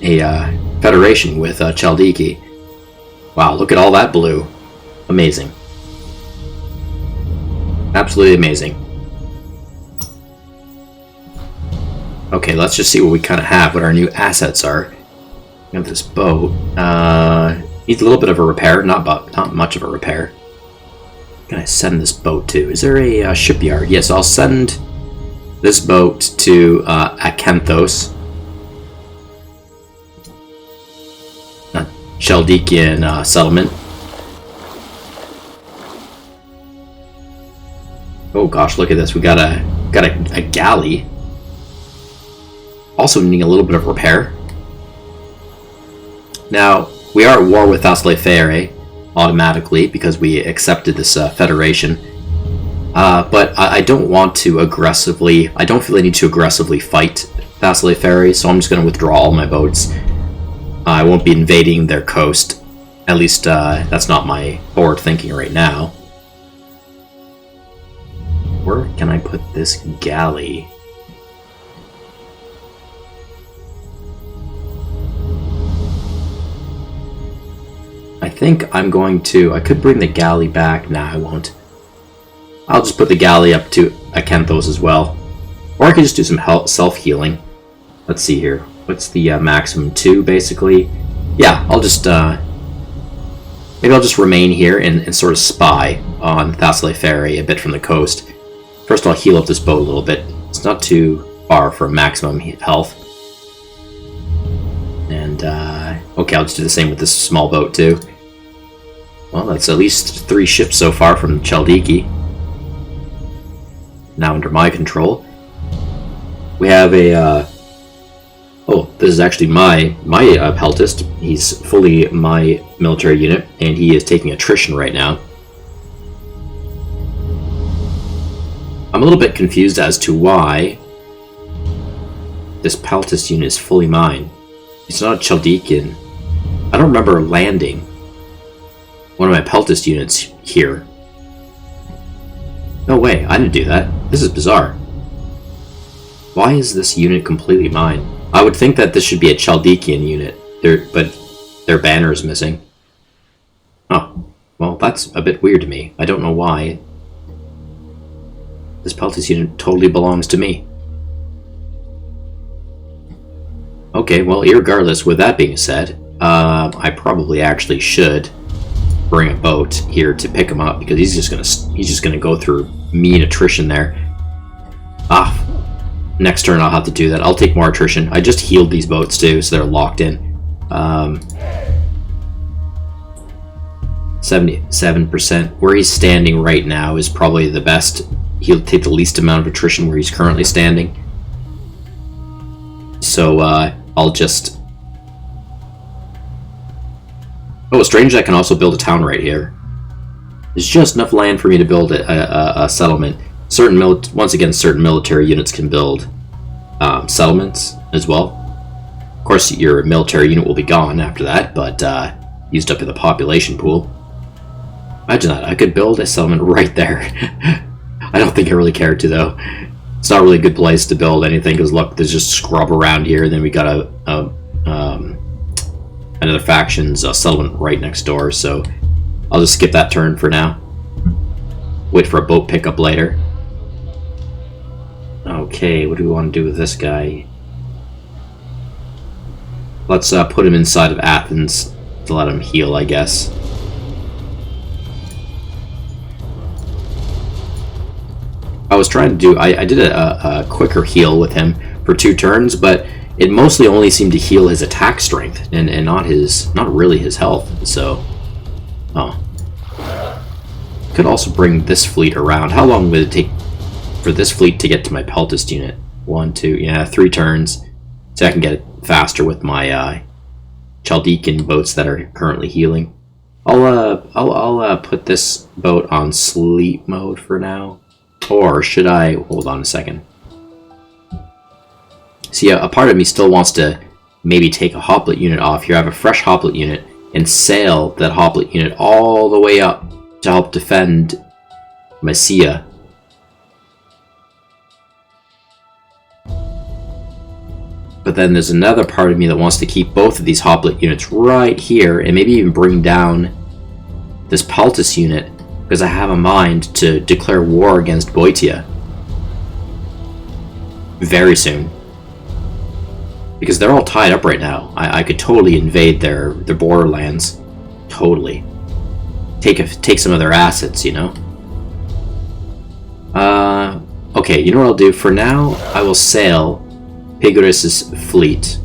a federation with Chaldiki. Wow, look at all that blue. Amazing. Absolutely amazing. Okay, let's just see what we kind of have, what our new assets are. We have this boat. Needs a little bit of a repair, not much of a repair. Can I send this boat to? Is there a shipyard? Yes, I'll send this boat to Acanthos. Chaldekian settlement. Oh gosh, look at this. We got a galley. Also needing a little bit of repair. Now, we are at war with Thassalifere automatically because we accepted this federation. But I don't want to aggressively... I don't feel I need to aggressively fight Thassalifere, so I'm just going to withdraw all my boats. I won't be invading their coast. At least, that's not my forward thinking right now. Where can I put this galley? I think I'm going to... I could bring the galley back. Nah, I won't. I'll just put the galley up to Acanthos as well. Or I could just do some self-healing. Let's see here. What's the maximum? 2, basically? Yeah, I'll just... maybe I'll just remain here and sort of spy on Thassalifere a bit from the coast. First I'll heal up this boat a little bit. It's not too far from maximum health. And, okay, I'll just do the same with this small boat, too. Well, that's at least 3 ships so far from Chaldiki. Now under my control. We have a, oh, this is actually my peltist. He's fully my military unit, and he is taking attrition right now. I'm a little bit confused as to why this peltist unit is fully mine. It's not a Chaldekian. I don't remember landing one of my peltist units here. No way, I didn't do that. This is bizarre. Why is this unit completely mine? I would think that this should be a Chaldekian unit, but their banner is missing. Oh, well, that's a bit weird to me. I don't know why. This peltist unit totally belongs to me. Okay, well, irregardless, with that being said, I probably actually should bring a boat here to pick him up, because he's just gonna go through mean attrition there. Next turn I'll have to do that. I'll take more attrition. I just healed these boats too, so they're locked in. 77%. Where he's standing right now is probably the best. He'll take the least amount of attrition where he's currently standing. So, I'll just... Oh, strange, I can also build a town right here. There's just enough land for me to build a settlement. Once again, certain military units can build settlements as well. Of course, your military unit will be gone after that, but used up in the population pool. Imagine that, I could build a settlement right there. I don't think I really care to, though. It's not really a good place to build anything, because look, there's just scrub around here, and then we got another faction's settlement right next door, so I'll just skip that turn for now. Wait for a boat pickup later. Okay, what do we want to do with this guy? Let's put him inside of Athens to let him heal, I guess. I was trying to do... I did a quicker heal with him for 2 turns, but it mostly only seemed to heal his attack strength and not really his health. So, oh, could also bring this fleet around. How long would it take for this fleet to get to my peltist unit? 1, 2, yeah, 3 turns. So I can get it faster with my Chaldekian boats that are currently healing. I'll put this boat on sleep mode for now. Or should I... Hold on a second. See, a part of me still wants to maybe take a hoplite unit off here. I have a fresh hoplite unit and sail that hoplite unit all the way up to help defend Mysia. But then there's another part of me that wants to keep both of these hoplite units right here, and maybe even bring down this Peltis unit, because I have a mind to declare war against Boeotia very soon. Because they're all tied up right now. I could totally invade their borderlands. Totally. Take some of their assets, you know? Okay, you know what I'll do? For now, I will sail Pigorus's fleet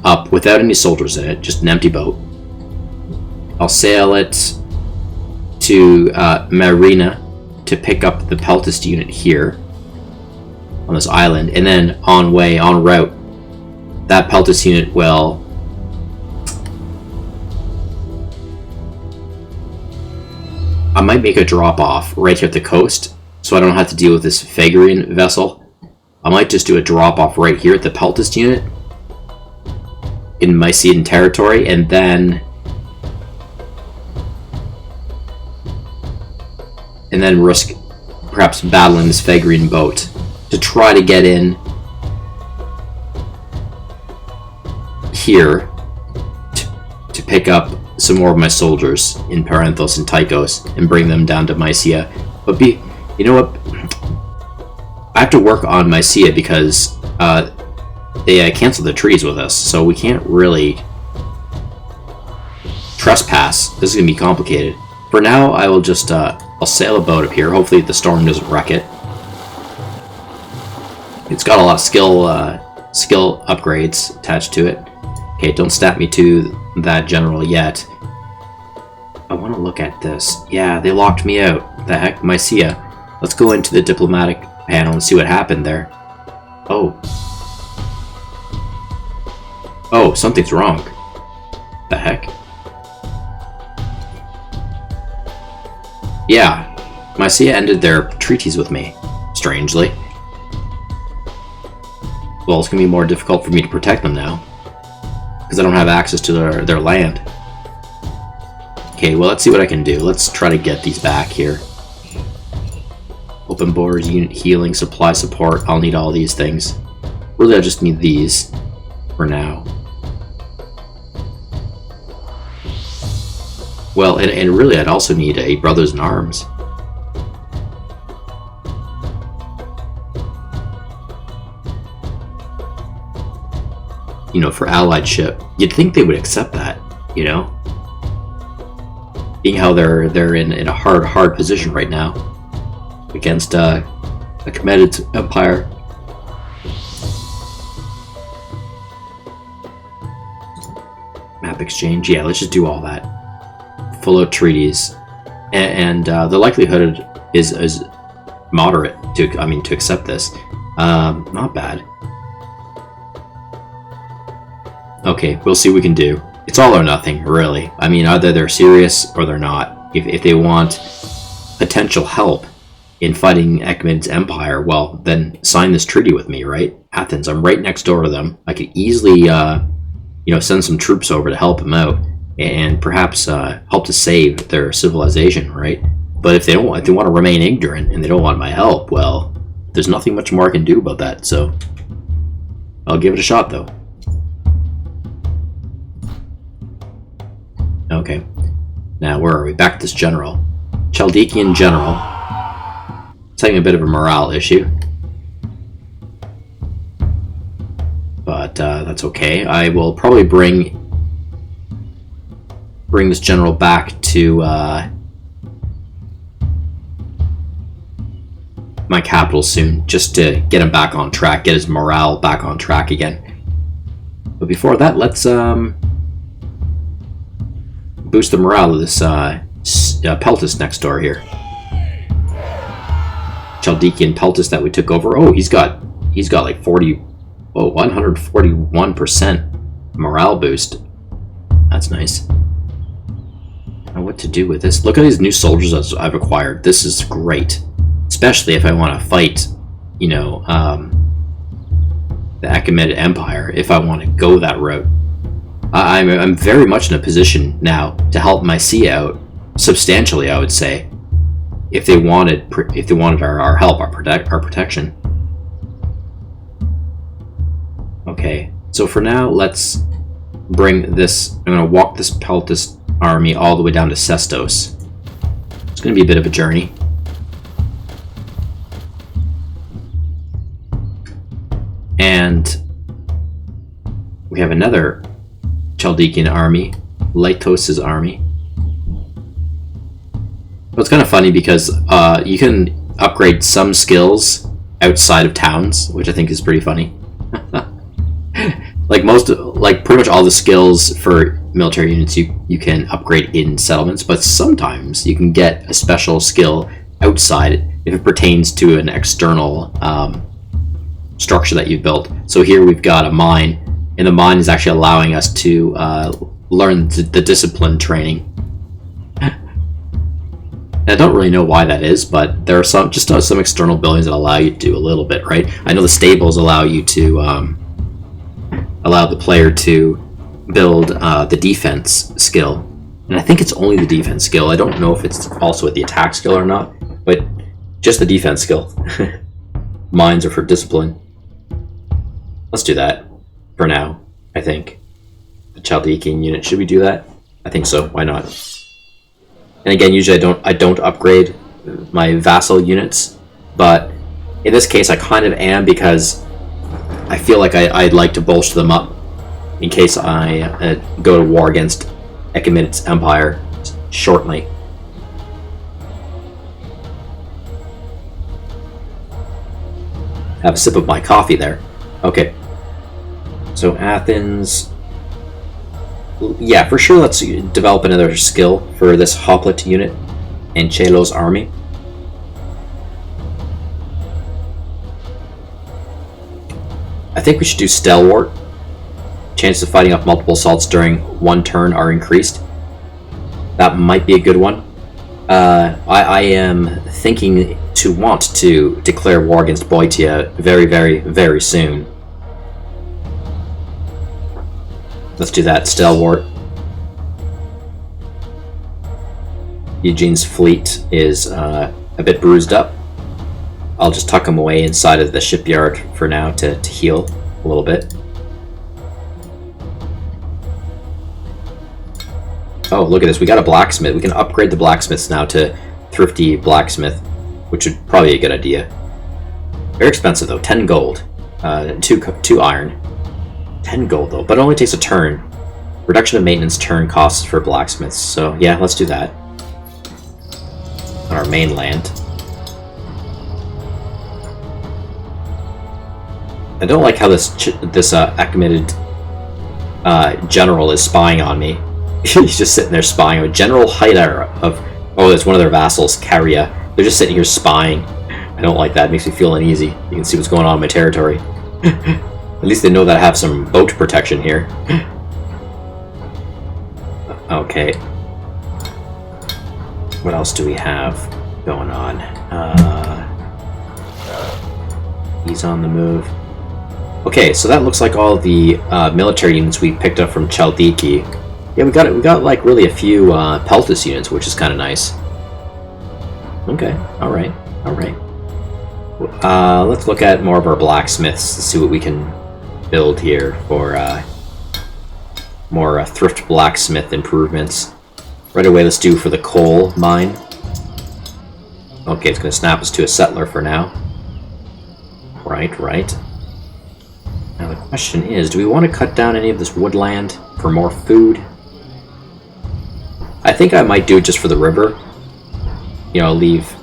up without any soldiers in it, just an empty boat. I'll sail it to Marina to pick up the Peltis unit here on this island, and then en route, that Peltis unit will I might make a drop off right here at the coast, so I don't have to deal with this Phagarian vessel. I might just do a drop off right here at the Peltis unit in Mysian territory, and then risk perhaps battling this Phagarian boat to try to get in here to pick up some more of my soldiers in Parenthos and Tychos and bring them down to Mysia. But you know what? I have to work on Mysia because they canceled the treaties with us, so we can't really trespass. This is gonna be complicated. For now, I will just I'll sail a boat up here. Hopefully the storm doesn't wreck it. It's got a lot of skill upgrades attached to it. Okay, don't stat me to that general yet. I want to look at this. Yeah, they locked me out. The heck, Mysia. Let's go into the diplomatic panel and see what happened there. Oh. Oh, something's wrong. The heck? Yeah, Mysia ended their treaties with me, strangely. Well, it's going to be more difficult for me to protect them now, because I don't have access to their land. Okay, well, let's see what I can do. Let's try to get these back here. Open borders, unit healing, supply support. I'll need all these things. Really, I just need these for now. Well, and really, I'd also need a Brothers in Arms. You know, for allied ship. You'd think they would accept that, you know? Being how they're in a hard position right now against a committed empire. Map exchange, yeah, let's just do all that. Full out treaties, and the likelihood is moderate to accept this. Not bad. Okay, we'll see what we can do. It's all or nothing, really. I mean, either they're serious or they're not. If they want potential help in fighting Achaemenid's empire, well, then sign this treaty with me, right? Athens, I'm right next door to them. I could easily, send some troops over to help them out and perhaps help to save their civilization, right? But if they want to remain ignorant and they don't want my help, well, there's nothing much more I can do about that. So I'll give it a shot, though. Okay, now where are we? Back to this general. Chaldekian general. It's having a bit of a morale issue. But that's okay. I will probably bring this general back to my capital soon, just to get him back on track, get his morale back on track again. But before that, let's boost the morale of this Peltis next door here. Chaldekian Peltis that we took over. Oh, he's got like 141% morale boost. That's nice. I don't know what to do with this. Look at these new soldiers I've acquired. This is great, especially if I want to fight, the Achaemenid Empire. If I want to go that route. I'm very much in a position now to help Mysia out substantially, I would say, if they wanted our help, our protection. Okay, so for now, let's bring this. I'm going to walk this Peltas army all the way down to Sestos. It's going to be a bit of a journey. And we have another Chaldean army, Lytos' army. Well, it's kind of funny because you can upgrade some skills outside of towns, which I think is pretty funny. like pretty much all the skills for military units you can upgrade in settlements, but sometimes you can get a special skill outside if it pertains to an external structure that you've built. So here we've got a mine, and the mine is actually allowing us to learn the discipline training. And I don't really know why that is, but there are some external buildings that allow you to do a little bit, right? I know the stables allow you to allow the player to build the defense skill, and I think it's only the defense skill. I don't know if it's also the attack skill or not, but just the defense skill. Mines are for discipline. Let's do that for now, I think. The Chaldean unit, should we do that? I think so. Why not? And again, usually I don't upgrade my vassal units, but in this case I kind of am, because I feel like I'd like to bolster them up in case I go to war against Achaemenid's empire shortly. Have a sip of my coffee there. Okay. So Athens. Yeah, for sure, let's develop another skill for this Hoplite unit and Chelo's army. I think we should do Stalwart. Chances of fighting off multiple assaults during one turn are increased. That might be a good one. I am thinking to want to declare war against Boeotia very, very, very soon. Let's do that, Stalwart. Eugene's fleet is a bit bruised up. I'll just tuck him away inside of the shipyard for now to heal a little bit. Oh, look at this. We got a blacksmith. We can upgrade the blacksmiths now to Thrifty Blacksmith, which would probably be a good idea. Very expensive, though. 10 gold. 2 iron. 10 gold, though, but it only takes a turn. Reduction of maintenance turn costs for blacksmiths. So, yeah, let's do that. On our mainland. I don't like how this Achaemenid general is spying on me. He's just sitting there spying. A General Haidar of... Oh, it's one of their vassals, Caria. They're just sitting here spying. I don't like that. It makes me feel uneasy. You can see what's going on in my territory. At least they know that I have some boat protection here. Okay. What else do we have going on? He's on the move. Okay, so that looks like all the military units we picked up from Chaldiki. Yeah, we got like really a few Peltas units, which is kind of nice. Okay, all right. Let's look at more of our blacksmiths to see what we can build here for more thrift blacksmith improvements. Right away, let's do for the coal mine. Okay, it's going to snap us to a settler for now. Right. Now the question is, do we want to cut down any of this woodland for more food? I think I might do it just for the river. You know, leave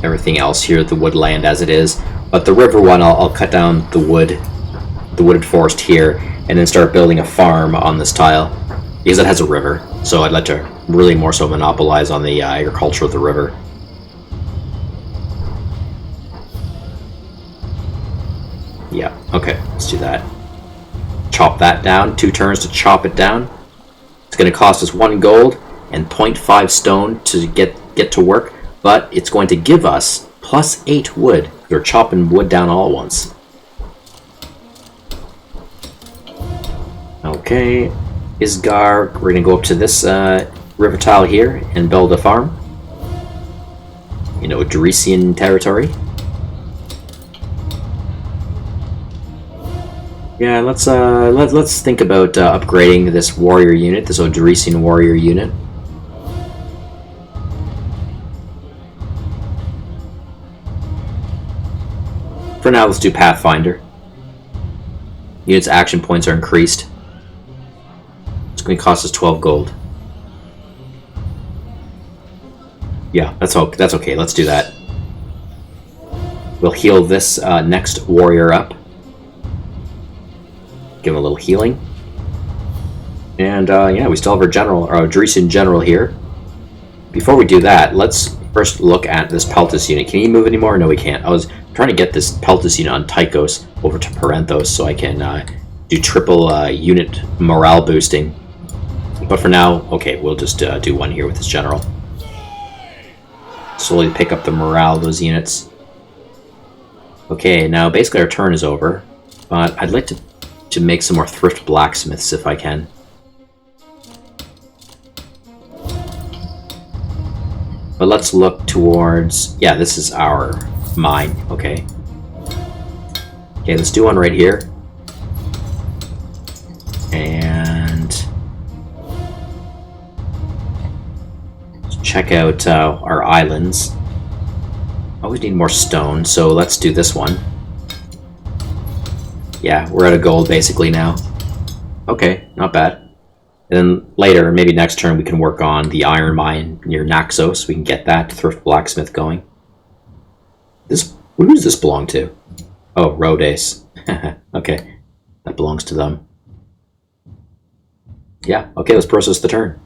everything else here, the woodland as it is. But the river one, I'll cut down the wooded forest here, and then start building a farm on this tile, because it has a river. So I'd like to really more so monopolize on the agriculture of the river. Yeah, okay, let's do that. Chop that down, 2 turns to chop it down. It's going to cost us 1 gold and 0.5 stone to get to work, but it's going to give us plus 8 wood. We're chopping wood down all at once. Okay, Isgar, we're going to go up to this river tile here and build a farm. You know, Dresian territory. Yeah, let's think about upgrading this warrior unit, this Odrysian warrior unit. For now, let's do Pathfinder. Unit's action points are increased. It's going to cost us 12 gold. Yeah, that's okay. Let's do that. We'll heal this next warrior up. Give him a little healing. And yeah, we still have our general, our Odrysian general here. Before we do that, let's first look at this Peltus unit. Can he move anymore? No, he can't. I was trying to get this Peltus unit on Tychos over to Parenthos so I can do triple unit morale boosting. But for now, okay, we'll just do one here with this general. Slowly pick up the morale of those units. Okay, now basically our turn is over, but I'd like to make some more thrift blacksmiths if I can. But let's look towards... Yeah, this is our mine. Okay. Okay, let's do one right here. And... let's check out our islands. Always need more stone, so let's do this one. Yeah, we're at a gold basically now. Okay, not bad. And then later, maybe next turn, we can work on the iron mine near Naxos. We can get that thrift blacksmith going. This, who does this belong to? Oh, Rhodes. Okay, that belongs to them. Yeah, okay, let's process the turn.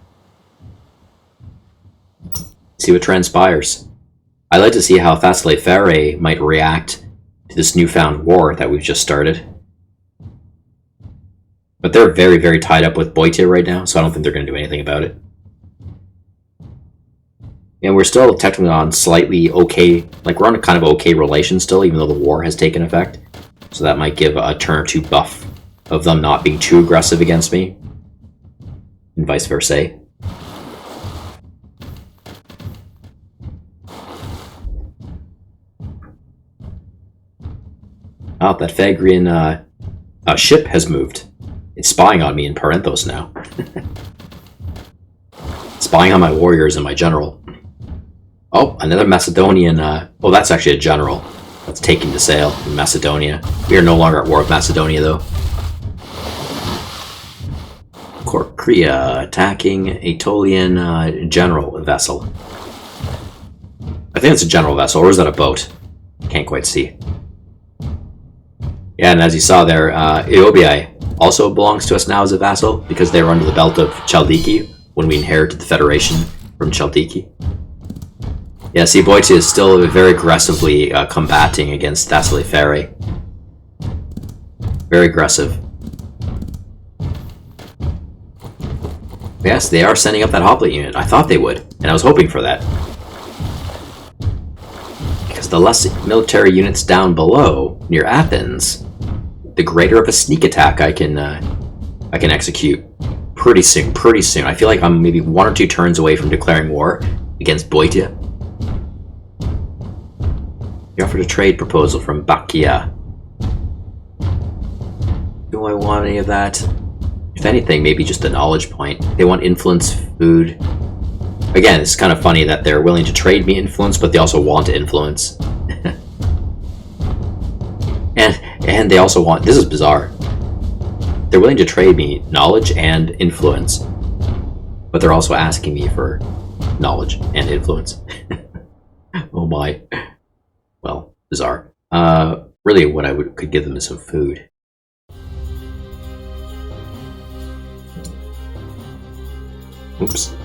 See what transpires. I'd like to see how Thessaloniki might react to this newfound war that we've just started. But they're very, very tied up with Boeotia right now, so I don't think they're going to do anything about it. And we're still technically on slightly okay, like we're on a kind of okay relation still, even though the war has taken effect. So that might give a turn or two buff of them not being too aggressive against me, and vice versa. Oh, that Phagrian ship has moved. It's spying on me in Parenthos now. Spying on my warriors and my general. Oh, another Macedonian... oh, that's actually a general. That's taking to sail in Macedonia. We are no longer at war with Macedonia, though. Korkria attacking Aetolian general vessel. I think it's a general vessel, or is that a boat? Can't quite see. Yeah, and as you saw there, Eobiai also belongs to us now as a vassal, because they were under the belt of Chaldiki when we inherited the Federation from Chaldiki. Yeah, see, Boeotia is still very aggressively combating against Thessaloniki. Very aggressive. Yes, they are sending up that hoplite unit. I thought they would, and I was hoping for that. Because the less military units down below, near Athens, the greater of a sneak attack I can execute pretty soon. Pretty soon. I feel like I'm maybe 1 or 2 turns away from declaring war against Boeotia. He offered a trade proposal from Bakia. Do I want any of that? If anything, maybe just a knowledge point. They want influence, food. Again, it's kind of funny that they're willing to trade me influence, but they also want influence. And they also want... This is bizarre. They're willing to trade me knowledge and influence, but they're also asking me for knowledge and influence. Oh my. Well, bizarre. Really what I could give them is some food. Oops.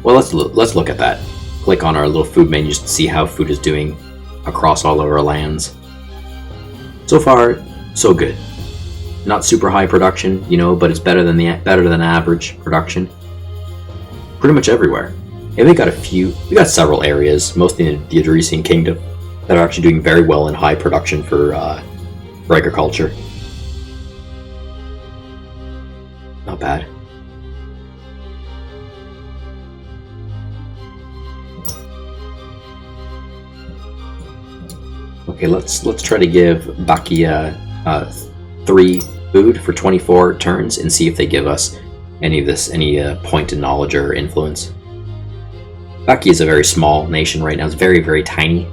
Well, let's look at that. Click on our little food menus to see how food is doing across all of our lands. So far, so good. Not super high production, you know, but it's better than average production. Pretty much everywhere. And we got several areas, mostly in the Odrysian Kingdom, that are actually doing very well in high production for agriculture. Not bad. Okay, let's try to give Bakia 3 food for 24 turns and see if they give us any point in knowledge or influence. Baki is a very small nation right now. It's very, very tiny.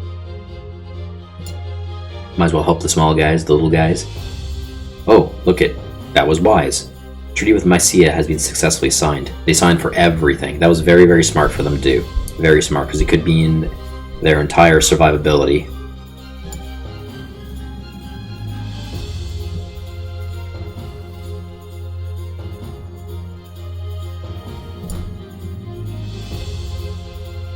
Might as well help the small guys, the little guys. Oh, look it. That was wise. Treaty with Mycia has been successfully signed. They signed for everything. That was very, very smart for them to do. Very smart, because it could mean their entire survivability.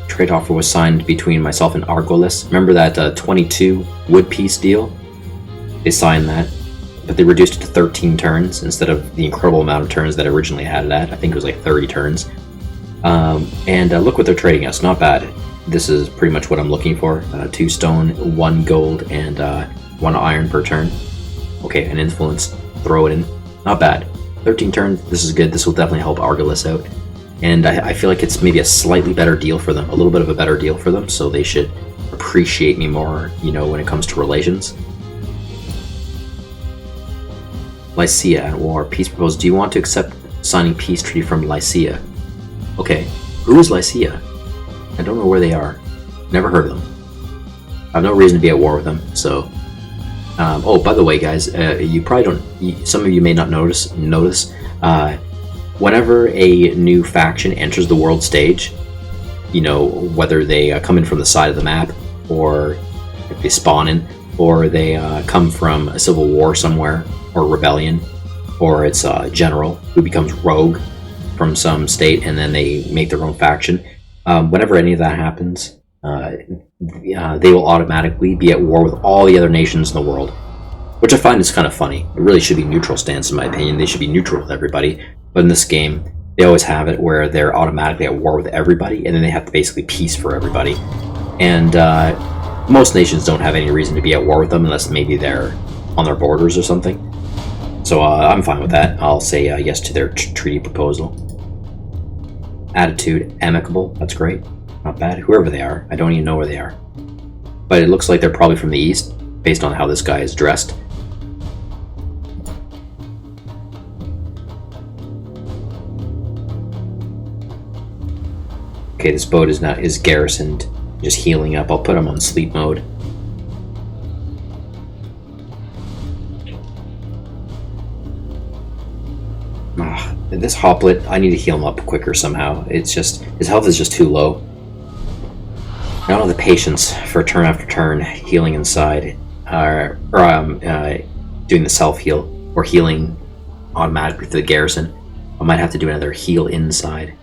Trade offer was signed between myself and Argolis. Remember that 22 wood piece deal? They signed that, but they reduced it to 13 turns instead of the incredible amount of turns that I originally had it at. I think it was like 30 turns. Look what they're trading us. Not bad. This is pretty much what I'm looking for. 2 stone, 1 gold, and 1 iron per turn. Okay, an influence. Throw it in. Not bad. 13 turns. This is good. This will definitely help Argolis out. And I feel like it's maybe a slightly better deal for them, a little bit of a better deal for them, so they should appreciate me more, you know, when it comes to relations. Lycia at war. Peace proposed. Do you want to accept signing peace treaty from Lycia? Okay. Who is Lycia? I don't know where they are. Never heard of them. I have no reason to be at war with them, so... oh, by the way, guys, you probably don't... Some of you may not notice... Whenever a new faction enters the world stage, you know, whether they come in from the side of the map, or if they spawn in, or they come from a civil war somewhere, or rebellion, or it's a general who becomes rogue from some state and then they make their own faction, whenever any of that happens, they will automatically be at war with all the other nations in the world, which I find is kind of funny. It really should be neutral stance, in my opinion. They should be neutral with everybody. But in this game, they always have it where they're automatically at war with everybody, and then they have to basically peace for everybody. And most nations don't have any reason to be at war with them unless maybe they're on their borders or something. So I'm fine with that. I'll say yes to their treaty proposal. Attitude, amicable. That's great. Not bad. Whoever they are. I don't even know where they are. But it looks like they're probably from the east, based on how this guy is dressed. Okay, this boat is garrisoned, just healing up. I'll put him on sleep mode. This hoplet, I need to heal him up quicker somehow. It's just, his health is just too low. I don't have the patience for turn after turn healing inside, doing the self heal or healing automatically through the garrison. I might have to do another heal inside.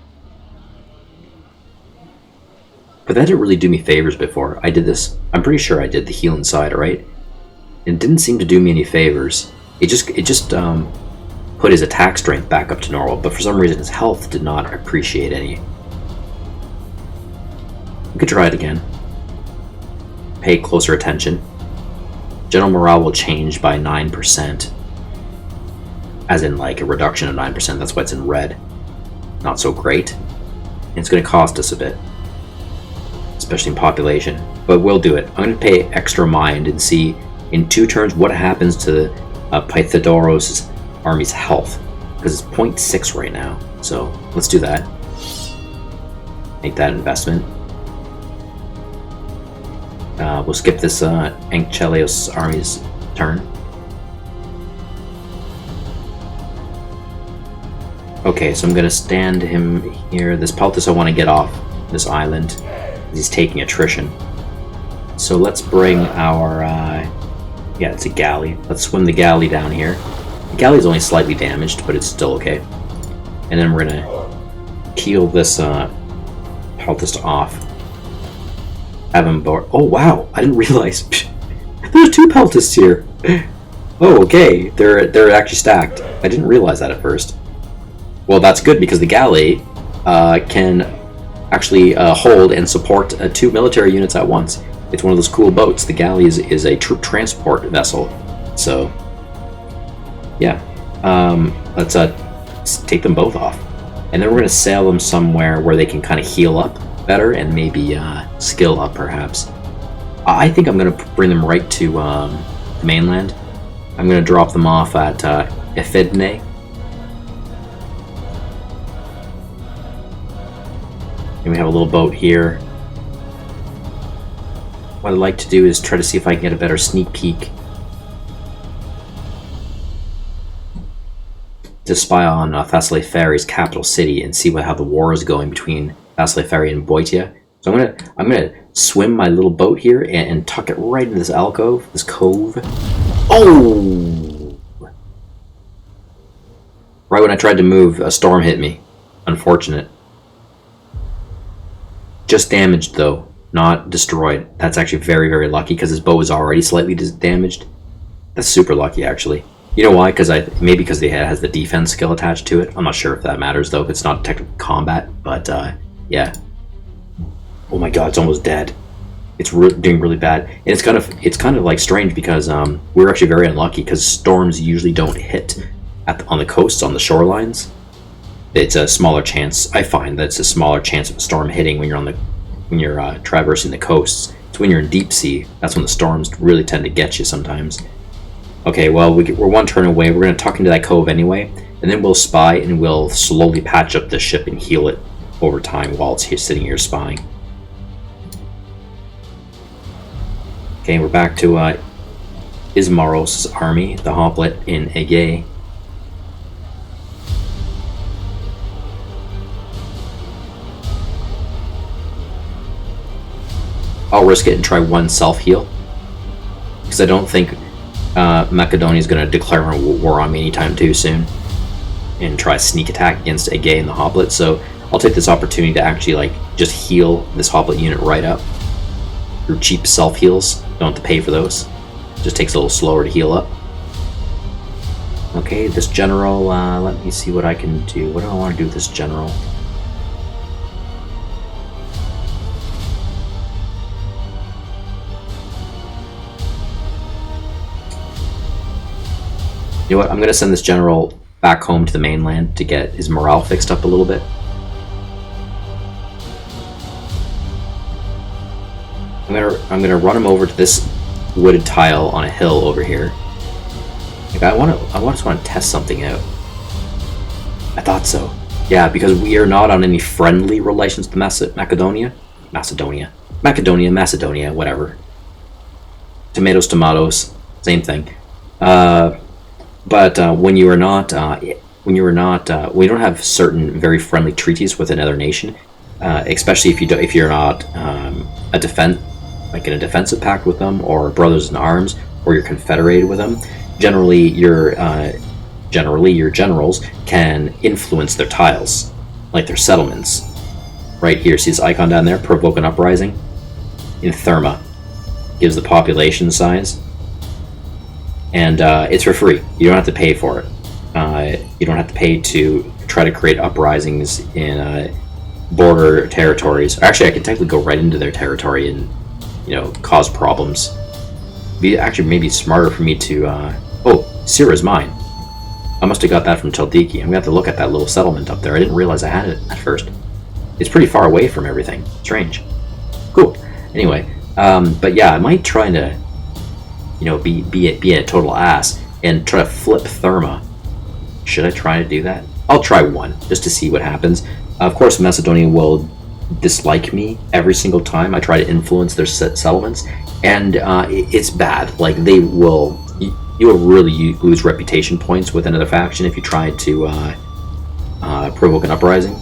But that didn't really do me favors before. I did this, I'm pretty sure I did the heal inside, alright? It didn't seem to do me any favors. It just put his attack strength back up to normal, but for some reason his health did not appreciate any. We could try it again. Pay closer attention. General morale will change by 9%. As in like a reduction of 9%, that's why it's in red. Not so great. And it's going to cost us a bit. Especially in population, but we'll do it. I'm going to pay extra mind and see in 2 turns what happens to Pythagoras' army's health, because it's 0.6 right now, so let's do that. Make that investment. We'll skip this Anchelios army's turn. Okay, so I'm going to stand him here. This Peltis I want to get off this island. He's taking attrition. So let's bring our, yeah, it's a galley. Let's swim the galley down here. The galley's only slightly damaged, but it's still okay. And then we're gonna keel this Peltis off. Have him board. Oh wow, I didn't realize. There's 2 Peltis here. Oh, okay, they're actually stacked. I didn't realize that at first. Well, that's good because the galley can actually hold and support 2 military units at once. It's one of those cool boats. The galley is a troop transport vessel. So, yeah. Let's take them both off. And then we're going to sail them somewhere where they can kind of heal up better and maybe skill up, perhaps. I think I'm going to bring them right to the mainland. I'm going to drop them off at Epidne. And we have a little boat here. What I'd like to do is try to see if I can get a better sneak peek to spy on Thessaly Ferry's capital city and see how the war is going between Thessaly Ferry and Boeotia. So I'm gonna swim my little boat here and tuck it right into this alcove, this cove. Oh! Right when I tried to move, a storm hit me. Unfortunate. Just damaged though, not destroyed. That's actually very, very lucky because his boat was already slightly damaged. That's super lucky, actually. You know why? Maybe because it has the defense skill attached to it. I'm not sure if that matters though, if it's not technical combat. But yeah. Oh my god, it's almost dead. It's doing really bad, and it's kind of like strange because we're actually very unlucky because storms usually don't hit on the coasts, on the shorelines. It's a smaller chance. I find that it's a smaller chance of a storm hitting when you're traversing the coasts. It's when you're in deep sea. That's when the storms really tend to get you sometimes. Okay, well we're one turn away. We're going to tuck into that cove anyway, and then we'll spy and we'll slowly patch up the ship and heal it over time while it's here sitting here spying. Okay, we're back to Ismaros' army, the hoplite in Aegae. I'll risk it and try one self-heal, because I don't think Macedonia is going to declare war on me anytime too soon and try a sneak attack against Aegae and the hoplite, so I'll take this opportunity to actually just heal this hoplite unit right up through cheap self-heals. Don't have to pay for those. Just takes a little slower to heal up. Okay, this general, let me see what I can do. What do I want to do with this general? You know what, I'm going to send this general back home to the mainland to get his morale fixed up a little bit. I'm gonna run him over to this wooded tile on a hill over here. Like I just want to test something out. I thought so. Yeah, because we are not on any friendly relations to Macedonia, whatever. Tomatoes, tomatoes, same thing. But when you are not, we don't have certain very friendly treaties with another nation, especially if you're not in a defensive pact with them, or brothers in arms, or you're confederated with them. Generally your generals can influence their tiles, like their settlements. Right here, see this icon down there? Provoke an uprising. In Therma, gives the population size, and it's for free. You don't have to pay for it. You don't have to pay to try to create uprisings in border territories. Actually, I can technically go right into their territory and cause problems. Actually maybe smarter for me to oh, Syrah's mine. I must have got that from Chaldiki. I'm gonna have to look at that little settlement up there. I didn't realize I had it at first. It's pretty far away from everything. Strange. Cool. Anyway, but yeah, I might try to be a total ass and try to flip Therma. Should I try to do that? I'll try one just to see what happens. Of course, Macedonia will dislike me every single time I try to influence their settlements, and it's bad. Like you will really lose reputation points with another faction if you try to provoke an uprising.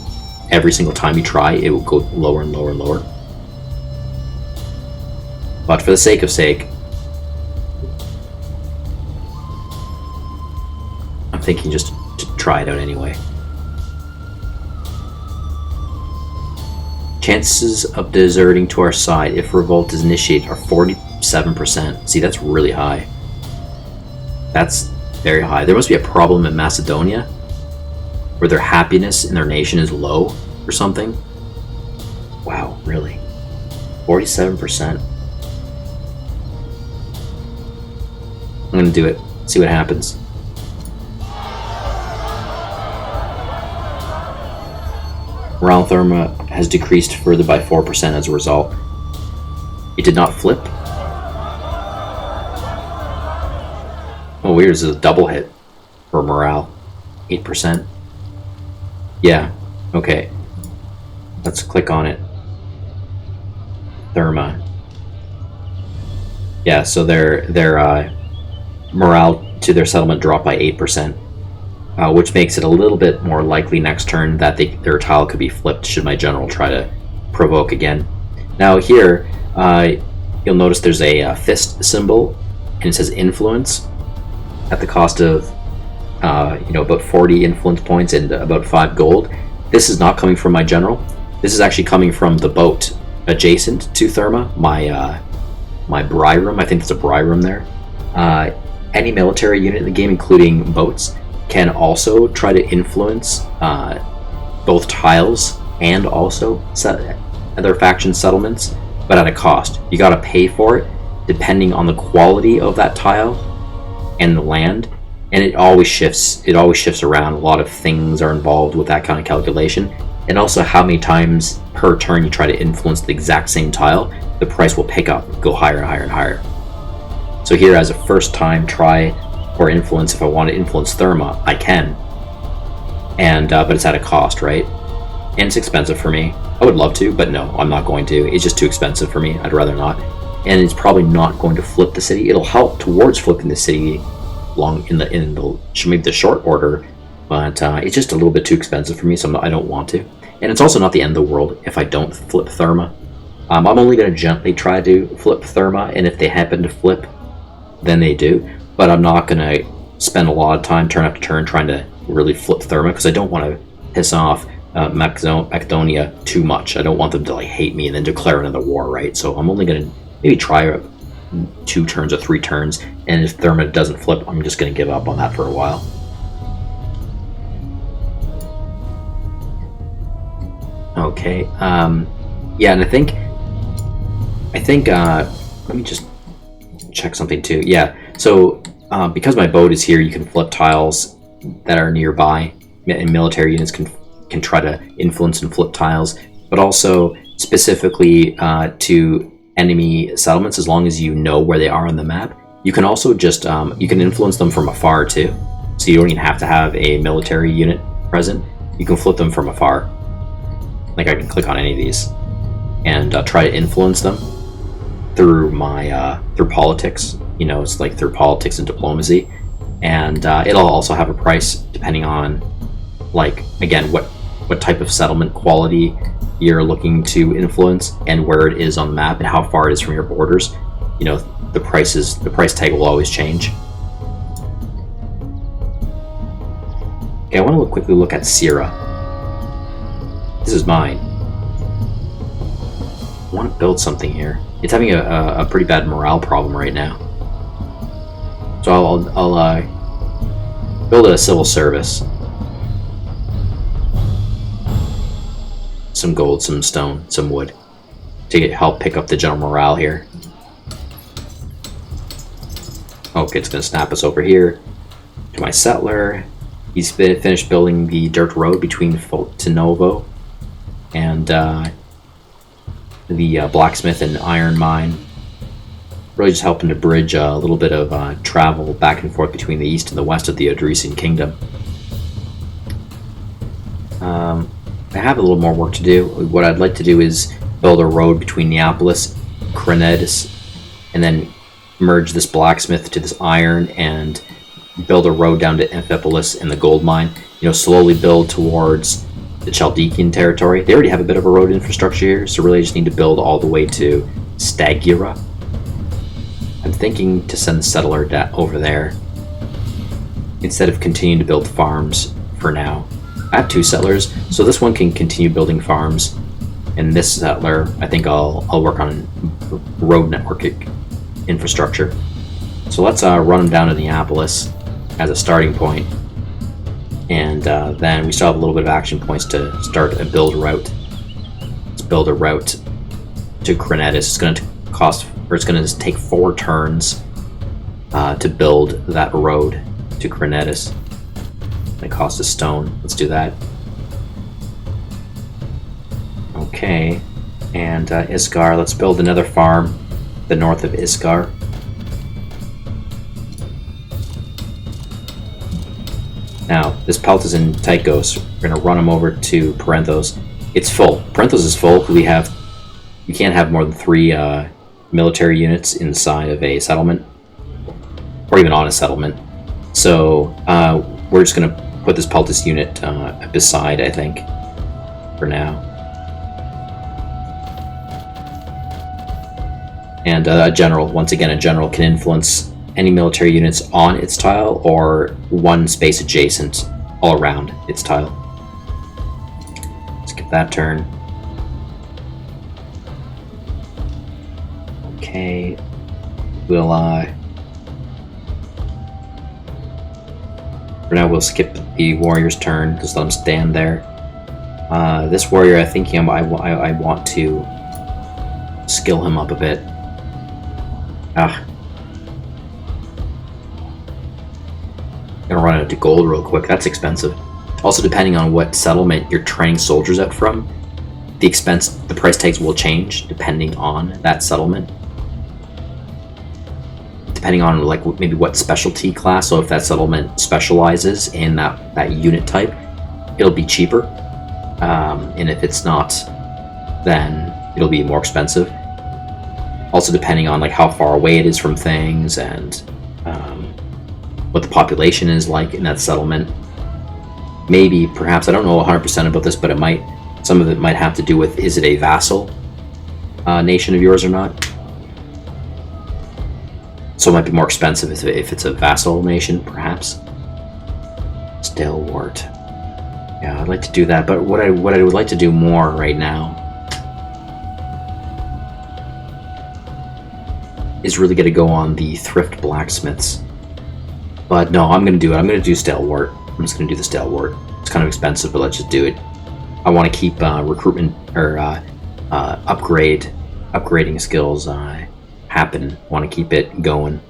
Every single time you try, it will go lower and lower and lower. But for the sake, I'm thinking just to try it out anyway. Chances of deserting to our side if revolt is initiated are 47%. See, that's really high. That's very high. There must be a problem in Macedonia where their happiness in their nation is low or something. Wow, really? 47%. I'm gonna do it. See what happens. Morale Therma has decreased further by 4% as a result. It did not flip. Oh, weird. This is a double hit for morale. 8%. Yeah. Okay. Let's click on it. Therma. Yeah, so their morale to their settlement dropped by 8%, which makes it a little bit more likely next turn that their tile could be flipped should my general try to provoke again. Now here, you'll notice there's a fist symbol, and it says influence at the cost of about 40 influence points and about 5 gold. This is not coming from my general. This is actually coming from the boat adjacent to Therma, my Bry room. I think there's a Bry room there. Any military unit in the game, including boats, can also try to influence both tiles and also other faction settlements, but at a cost. You gotta pay for it depending on the quality of that tile and the land, and it always shifts around. A lot of things are involved with that kind of calculation, and also how many times per turn you try to influence the exact same tile, the price will pick up, go higher and higher and higher. So here, as a first time try or influence, if I want to influence Therma, I can, and but it's at a cost, right? And it's expensive for me. I would love to, but no, I'm not going to. It's just too expensive for me. I'd rather not. And it's probably not going to flip the city. It'll help towards flipping the city in maybe the short order, but it's just a little bit too expensive for me, so I don't want to. And it's also not the end of the world if I don't flip Therma. I'm only going to gently try to flip Therma, and if they happen to flip, then they do. But I'm not going to spend a lot of time turn after turn trying to really flip Therma, because I don't want to piss off Macedonia too much. I don't want them to hate me and then declare another war, right? So I'm only going to maybe try 2 turns or 3 turns, and if Therma doesn't flip, I'm just going to give up on that for a while. Okay, yeah, and I think let me just check something too. Yeah, so because my boat is here, you can flip tiles that are nearby, and military units can try to influence and flip tiles, but also specifically to enemy settlements, as long as you know where they are on the map. You can also just you can influence them from afar too, so you don't even have to have a military unit present. You can flip them from afar. Like, I can click on any of these and try to influence them through my through politics. It's like through politics and diplomacy, and it'll also have a price depending on, like, again, what type of settlement quality you're looking to influence and where it is on the map and how far it is from your borders. The price tag will always change. Okay, I want to quickly look at Sierra. This is mine. I want to build something here. It's having a pretty bad morale problem right now. So I'll build a civil service. Some gold, some stone, some wood to help pick up the general morale here. Okay, it's going to snap us over here to my settler. He's finished building the dirt road between Fortinovo and the blacksmith and iron mine. Really just helping to bridge a little bit of travel back and forth between the east and the west of the Odrysian kingdom. I have a little more work to do. What I'd like to do is build a road between Neapolis, Crenedis, and then merge this blacksmith to this iron and build a road down to Amphipolis and the gold mine. Slowly build towards the Chaldean territory. They already have a bit of a road infrastructure here, so really I just need to build all the way to Stagira. I'm thinking to send the settler over there instead of continuing to build farms for now. I have 2 settlers, so this one can continue building farms, and this settler, I think I'll work on road network infrastructure. So let's run them down to Neapolis as a starting point, and then we still have a little bit of action points to start a build route. Let's build a route to Crenedis. It's going to take 4 turns to build that road to Crenedis. It costs a stone. Let's do that. Okay, and Iscar. Let's build another farm the north of Iscar. Now, this Peltas and Tychos, we're going to run them over to Parenthos. It's full. Parenthos is full. You can't have more than 3 military units inside of a settlement, or even on a settlement. So we're just going to put this Peltas unit beside, I think, for now. And a general, once again, a general can influence any military units on its tile or one space adjacent all around its tile. Skip that turn. Okay, we'll for now we'll skip the warrior's turn, just let him stand there. This warrior, I think I want to skill him up a bit. Gonna run out to gold real quick. That's expensive. Also, depending on what settlement you're training soldiers out from, the price tags will change depending on that settlement. Depending on like maybe what specialty class. So if that settlement specializes in that unit type, it'll be cheaper. And if it's not, then it'll be more expensive. Also, depending on like how far away it is from things and what the population is like in that settlement. Maybe, perhaps, I don't know 100% about this, but some of it might have to do with, is it a vassal nation of yours or not? So it might be more expensive if it's a vassal nation, perhaps. Stalwart. Yeah, I'd like to do that, but what I would like to do more right now is really going to go on the thrift blacksmiths. But no, I'm going to do it. I'm going to do Stalwart. I'm just going to do the Stalwart. It's kind of expensive, but let's just do it. I want to keep recruitment or upgrading skills happen. I want to keep it going.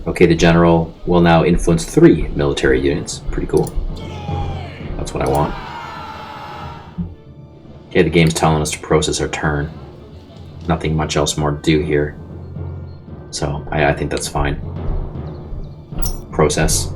Okay, the general will now influence 3 military units. Pretty cool. That's what I want. Okay, the game's telling us to process our turn. Nothing much else more to do here. So I think that's fine. Process.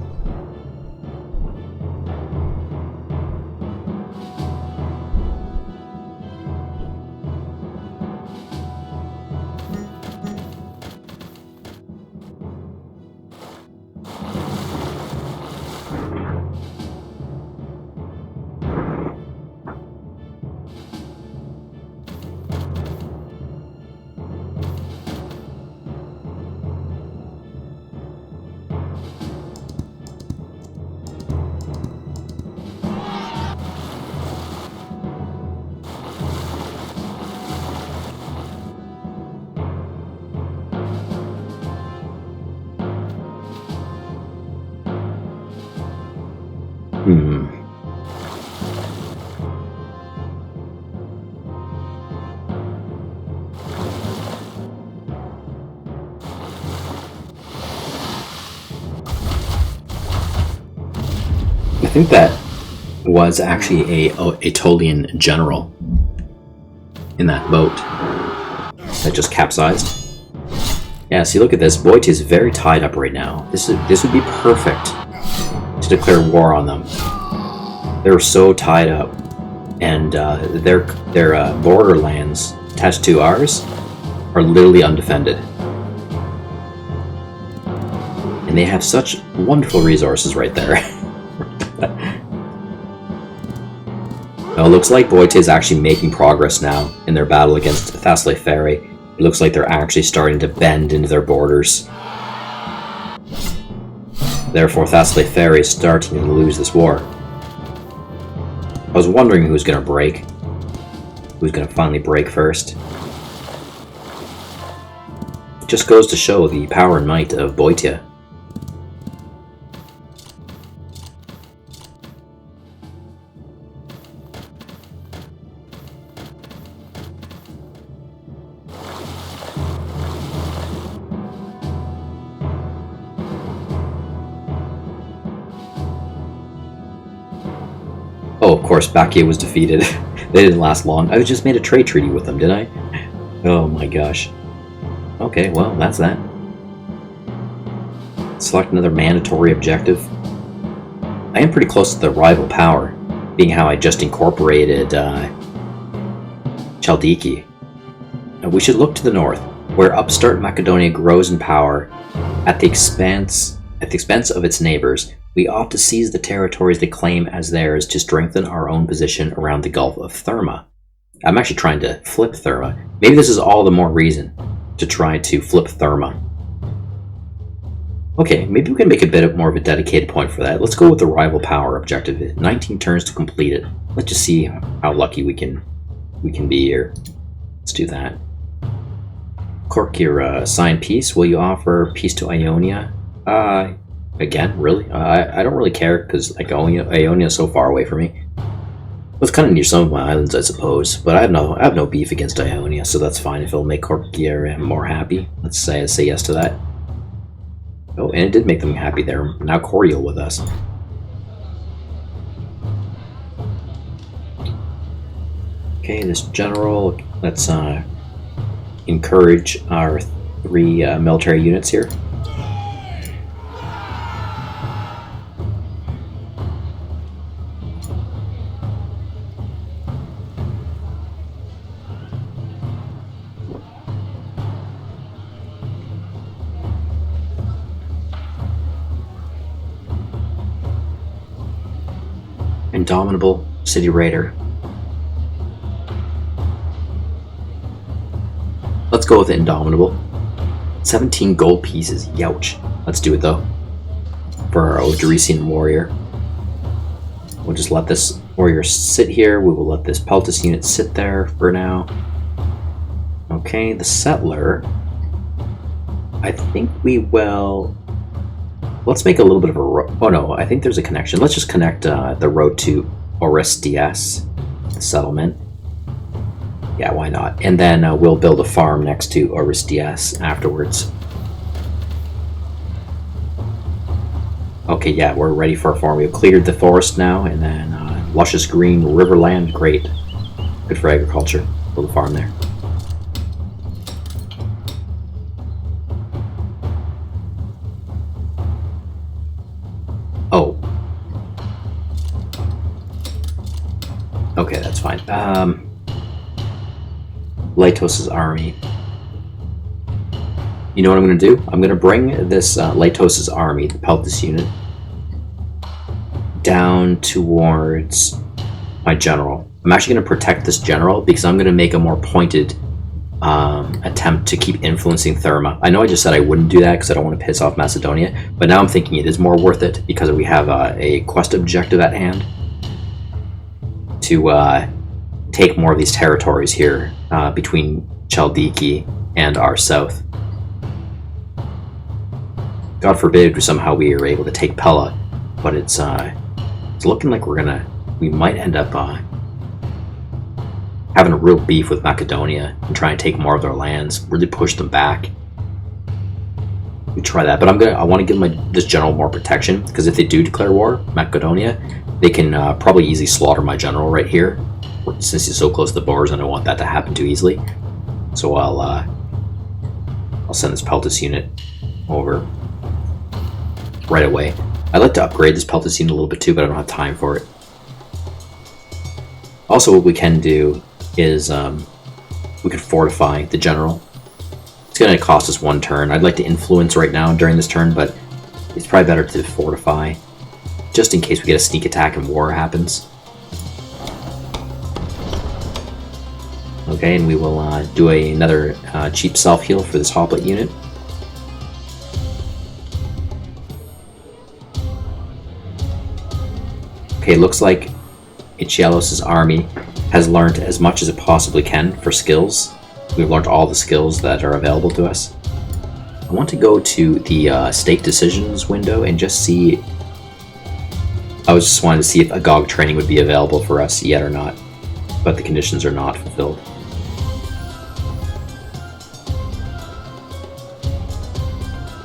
I think that was actually a Aetolian general in that boat that just capsized. Yeah, see, look at this. Boite is very tied up right now. This would be perfect to declare war on them. They're so tied up, and their borderlands attached to ours are literally undefended, and they have such wonderful resources right there. Now, it looks like Boite is actually making progress now in their battle against Thessaly Ferry. It looks like they're actually starting to bend into their borders. Therefore, Thessaly Ferry is starting to lose this war. I was wondering who's going to break. Who's going to finally break first. It just goes to show the power and might of Boeotia. Oh, of course, Bakia was defeated. They didn't last long. I just made a trade treaty with them, didn't I? Oh my gosh. Okay, well, that's that. Select another mandatory objective. I am pretty close to the rival power, being how I just incorporated Chaldiki. We should look to the north, where upstart Macedonia grows in power at the expense of its neighbors. We ought to seize the territories they claim as theirs to strengthen our own position around the Gulf of Therma. I'm actually trying to flip Therma. Maybe this is all the more reason to try to flip Therma. Okay, maybe we can make a bit more of a dedicated point for that. Let's go with the rival power objective. 19 turns to complete it. Let's just see how lucky we can be here. Let's do that. Cork your assigned peace. Will you offer peace to Ionia? Again, really? I don't really care because like Ionia is so far away from me. Well, it's kind of near some of my islands, I suppose. But I have no beef against Ionia, so that's fine. If it'll make Corkia more happy, let's say yes to that. Oh, and it did make them happy. They're now cordial with us. Okay, this general. Let's encourage our 3 military units here. Indomitable City Raider. Let's go with Indomitable. 17 gold pieces, youch. Let's do it though. For our Odrysian warrior. We'll just let this warrior sit here. We will let this Peltis unit sit there for now. Okay, the settler. I think we will... Let's make a little bit of a road. Oh no, I think there's a connection. Let's just connect the road to Orestes, the settlement. Yeah, why not? And then we'll build a farm next to Orestes afterwards. Okay, yeah, we're ready for a farm. We've cleared the forest now, and then luscious green riverland. Great. Good for agriculture. Build a farm there. Oh. Okay, that's fine. Latos' army. You know what I'm going to do? I'm going to bring this Latos' army, the Peltis unit, down towards my general. I'm actually going to protect this general because I'm going to make a more pointed attempt to keep influencing Therma. I know I just said I wouldn't do that because I don't want to piss off Macedonia, but now I'm thinking it is more worth it because we have a quest objective at hand to take more of these territories here between Chaldiki and our south. God forbid somehow we are able to take Pella, but it's looking like we might end up having a real beef with Macedonia and try and take more of their lands, really push them back. We try that, but I want to give this general more protection because if they do declare war, Macedonia, they can probably easily slaughter my general right here. Since he's so close to the borders, I don't want that to happen too easily. So I'll send this Peltis unit over right away. I'd like to upgrade this Peltis unit a little bit too, but I don't have time for it. Also, what we can do is we could fortify the general. It's going to cost us 1 turn. I'd like to influence right now during this turn, but it's probably better to fortify just in case we get a sneak attack and war happens. Okay, and we will do another cheap self-heal for this hoplite unit. Okay, looks like Ichialos' army has learned as much as it possibly can for skills. We've learned all the skills that are available to us. I want to go to the state decisions window and just see... I was just wanting to see if Agog training would be available for us yet or not, but the conditions are not fulfilled.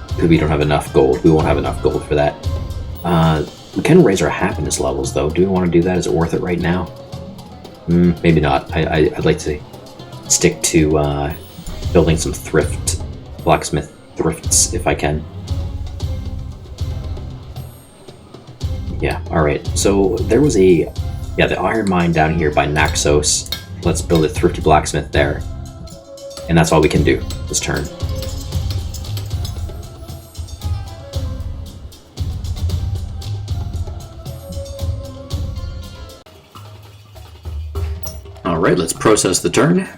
Because we don't have enough gold. We won't have enough gold for that. We can raise our happiness levels, though. Do we want to do that? Is it worth it right now? Maybe not. I'd like to stick to building some blacksmith thrifts if I can. Yeah, alright. So there was the iron mine down here by Naxos. Let's build a thrifty blacksmith there. And that's all we can do this turn. Alright, let's process the turn.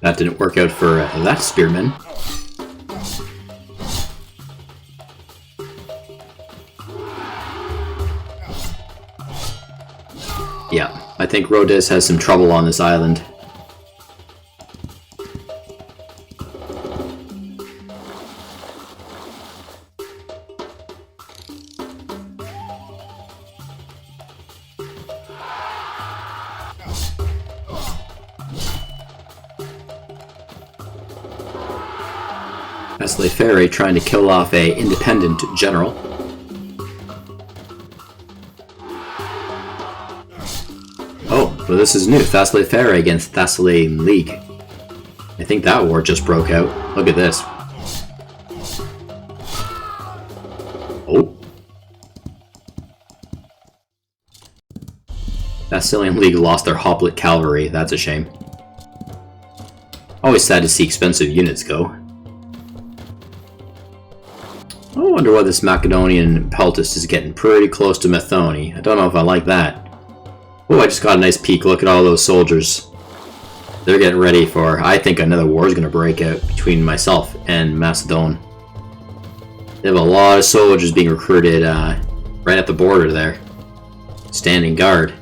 That didn't work out for that spearman. Yeah, I think Rhodes has some trouble on this island. Ferry trying to kill off a independent general. Oh, well this is new. Thessaly Ferry against Thessalian League. I think that war just broke out. Look at this. Oh. Thessalian League lost their Hoplite cavalry. That's a shame. Always sad to see expensive units go. I wonder why this Macedonian Peltist is getting pretty close to Methone. I don't know if I like that. Oh, I just got a nice peek. Look at all those soldiers. They're getting ready for... I think another war is going to break out between myself and Macedon. They have a lot of soldiers being recruited right at the border there. Standing guard.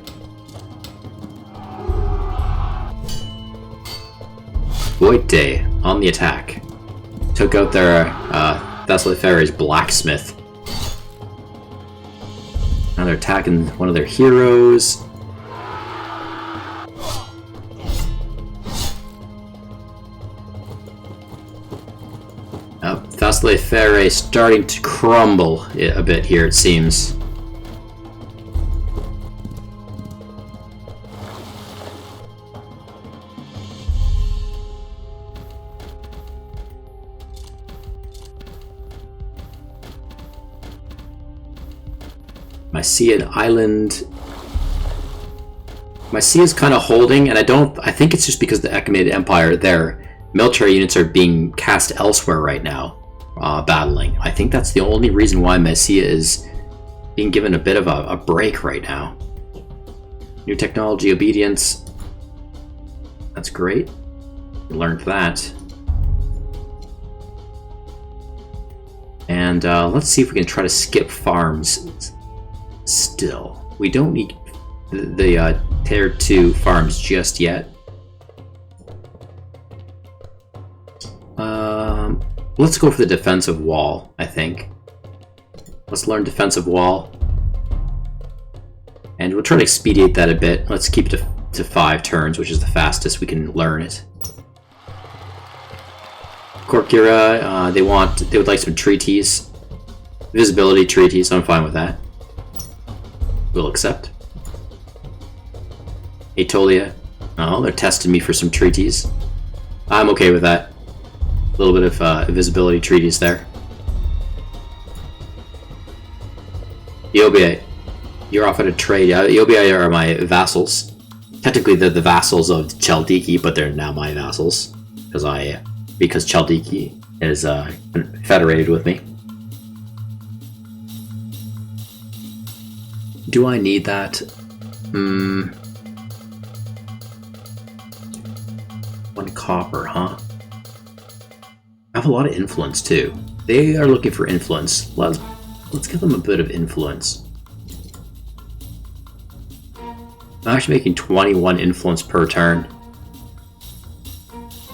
Boite on the attack. Took out their... Thessaly Ferry's blacksmith. Now they're attacking one of their heroes. Thessaly Ferry starting to crumble a bit here, it seems. Mysian Island. Mysia's kind of holding, and I think it's just because the Achaemenid Empire, their military units are being cast elsewhere right now, battling. I think that's the only reason why Mysia is being given a bit of a break right now. New technology, obedience. That's great. We learned that. And let's see if we can try to skip farms. Still, we don't need the Tier 2 farms just yet. Let's go for the defensive wall, I think. Let's learn defensive wall. And we'll try to expedite that a bit. Let's keep it to 5 turns, which is the fastest we can learn it. Korkira, they would like some treaties. Visibility treaties, I'm fine with that. We'll accept. Aetolia. Oh, they're testing me for some treaties. I'm okay with that. A little bit of visibility treaties there. Eobiae. You're off at a trade. Eobiae are my vassals. Technically they're the vassals of Chaldiki, but they're now my vassals. Because Chaldiki is federated with me. Do I need that? 1 copper, huh? I have a lot of influence too. They are looking for influence. Let's give them a bit of influence. I'm actually making 21 influence per turn.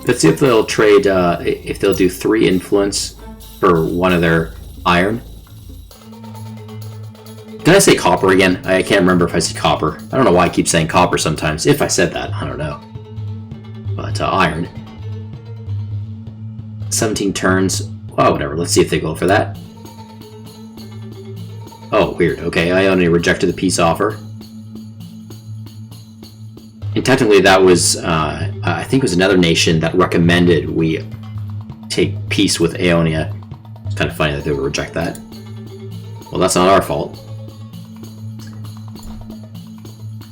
Let's see if they'll trade, if they'll do 3 influence for one of their iron. Did I say copper again? I can't remember if I said copper. I don't know why I keep saying copper sometimes. If I said that, I don't know. But iron. 17 turns. Well, whatever. Let's see if they go for that. Oh, weird. Okay, Ionia rejected the peace offer. And technically that was, I think it was another nation that recommended we take peace with Ionia. It's kind of funny that they would reject that. Well, that's not our fault.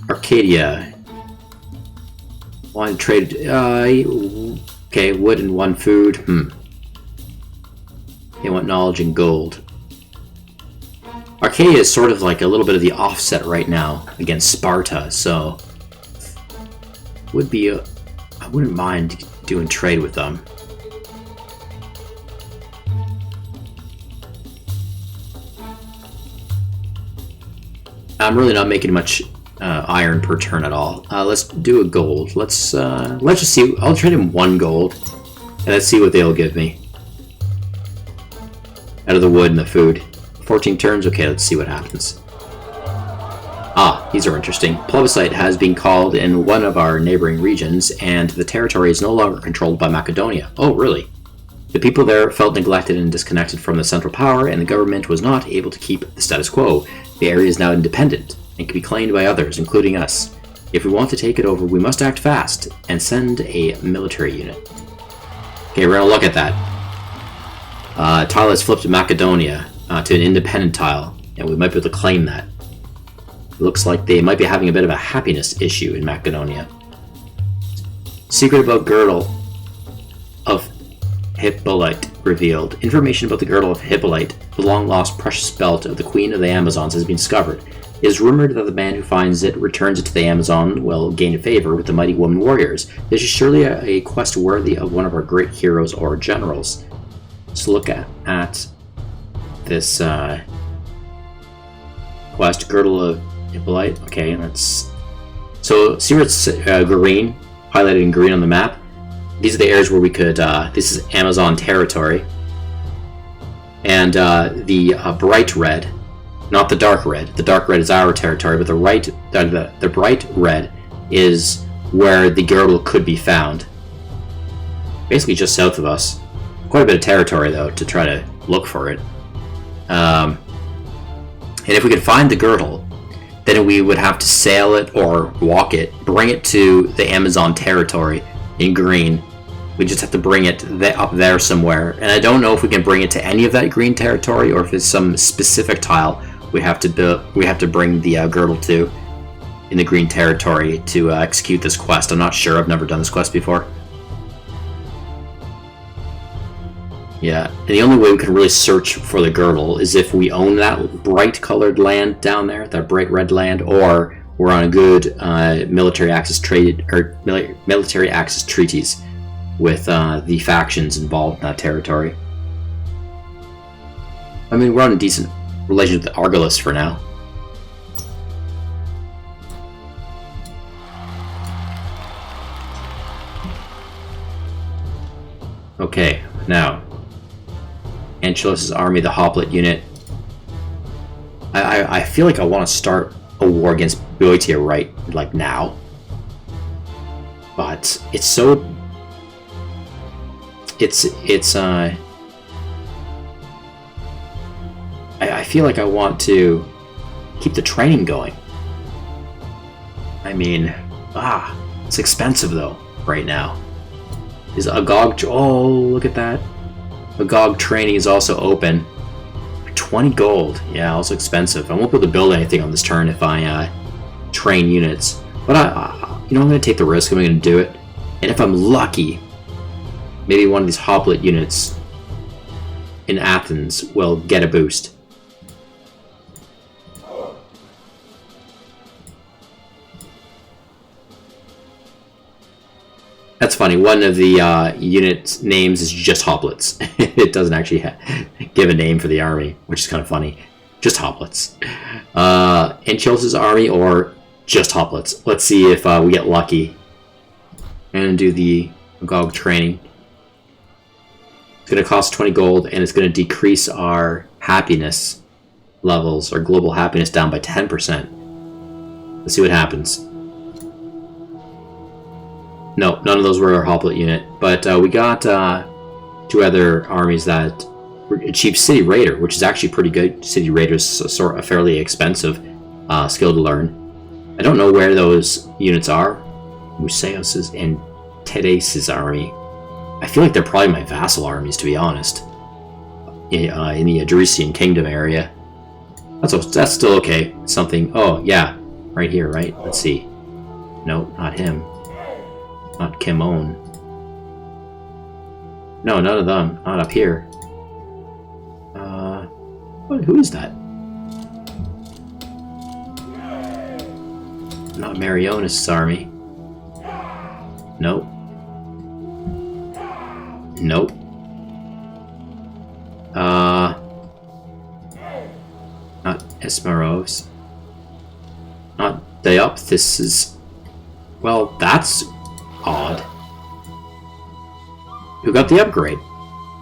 Arcadia. Want to trade, okay, wood and 1 food. They want knowledge and gold. Arcadia is sort of like a little bit of the offset right now against Sparta, so would be I wouldn't mind doing trade with them. I'm really not making much iron per turn at all. Let's do a gold. Let's just see. I'll trade him 1 gold, and let's see what they'll give me out of the wood and the food. 14 turns. Okay, let's see what happens. Ah, these are interesting. Plebiscite has been called in one of our neighboring regions, and the territory is no longer controlled by Macedonia. Oh, really? The people there felt neglected and disconnected from the central power, and the government was not able to keep the status quo. The area is now independent and can be claimed by others, including us. If we want to take it over, we must act fast and send a military unit. Okay, we're gonna look at that. Tile has flipped to Macedonia to an independent tile, and we might be able to claim that. It looks like they might be having a bit of a happiness issue in Macedonia. Secret about girdle of Hippolyte revealed. Information about the girdle of Hippolyte, the long-lost precious belt of the Queen of the Amazons, has been discovered. It is rumored that the man who finds it, returns it to the Amazon, will gain favor with the mighty woman warriors. This is surely a quest worthy of one of our great heroes or generals. Let's look at this quest, Girdle of Hippolyte. Okay, let's... So, see where it's green, highlighted in green on the map? These are the areas where we could... this is Amazon territory. And the bright red, not the dark red. The dark red is our territory, but the bright red is where the girdle could be found. Basically just south of us. Quite a bit of territory, though, to try to look for it. And if we could find the girdle, then we would have to sail it or walk it, bring it to the Amazon territory in green. We just have to bring it up there somewhere. And I don't know if we can bring it to any of that green territory, or if it's some specific tile we have to bring the girdle to in the green territory to execute this quest. I'm not sure. I've never done this quest before. Yeah, and the only way we can really search for the girdle is if we own that bright colored land down there, that bright red land, or we're on a good military access treaties with the factions involved in that territory. I mean, we're on a decent relationship with Argolis for now. Okay, now Anchilos' army, the Hoplite unit. I feel like I want to start a war against Boeotia right like now, but it's so I feel like I want to keep the training going. I mean, it's expensive though right now. Is Agog? Oh, look at that. Agog training is also open. 20 gold. Yeah, also expensive. I won't be able to build anything on this turn if I train units. But I'm going to take the risk. I'm going to do it. And if I'm lucky, maybe one of these Hoplite units in Athens will get a boost. That's funny. One of the unit names is just Hoplites. It doesn't actually give a name for the army, which is kind of funny. Just hoplites. Anchialus' army or just hoplites. Let's see if we get lucky. And do the Magog training. It's going to cost 20 gold, and it's going to decrease our happiness levels, our global happiness, down by 10%. Let's see what happens. No, none of those were our hoplite unit, but we got 2 other armies that achieved City Raider, which is actually pretty good. City Raider is sort of a fairly expensive skill to learn. I don't know where those units are. Museos' and Tedes' army. I feel like they're probably my vassal armies, to be honest. In the Adresian Kingdom area. That's still okay. Something. Oh, yeah. Right here, right? Let's see. No, not him. Not Kimon. No, none of them. Not up here. Who is that? Not Marionis' army. Nope. Nope. Not Esmeros. Not Diopthys'. Well, that's odd. Who got the upgrade?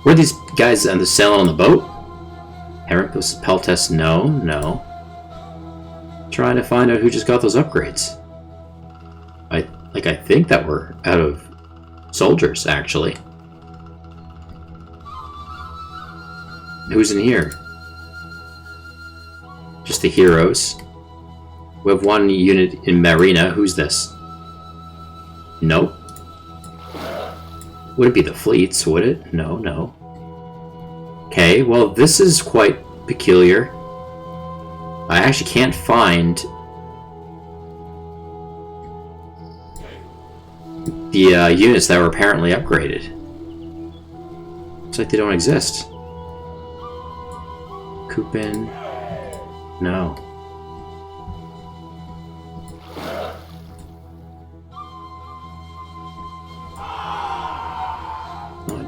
Were these guys on the sailing on the boat? Heracles, Peltas, no. Trying to find out who just got those upgrades. I think that we're out of soldiers, actually. Who's in here? Just the heroes. We have 1 unit in Marina. Who's this? Nope. Would it be the fleets, would it? No. Okay, well, this is quite peculiar. I actually can't find the units that were apparently upgraded. Looks like they don't exist. Kupin. No.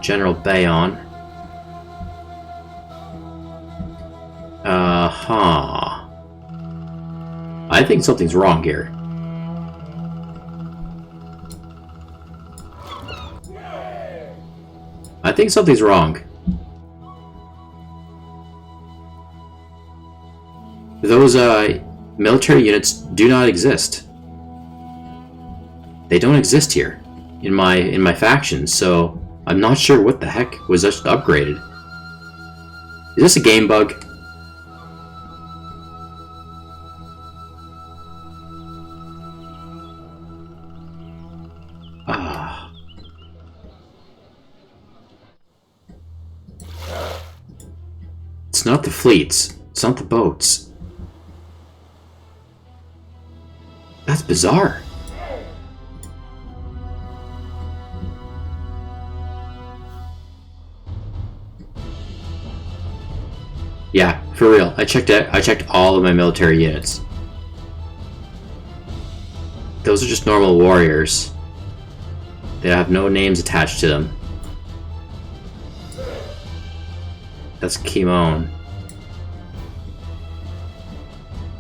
General Bayon. I think something's wrong here. I think something's wrong. Those military units do not exist. They don't exist here in my faction, so I'm not sure what the heck was just upgraded. Is this a game bug? It's not the fleets. It's not the boats. That's bizarre. Yeah, for real. I checked all of my military units. Those are just normal warriors. They have no names attached to them. That's Kimon.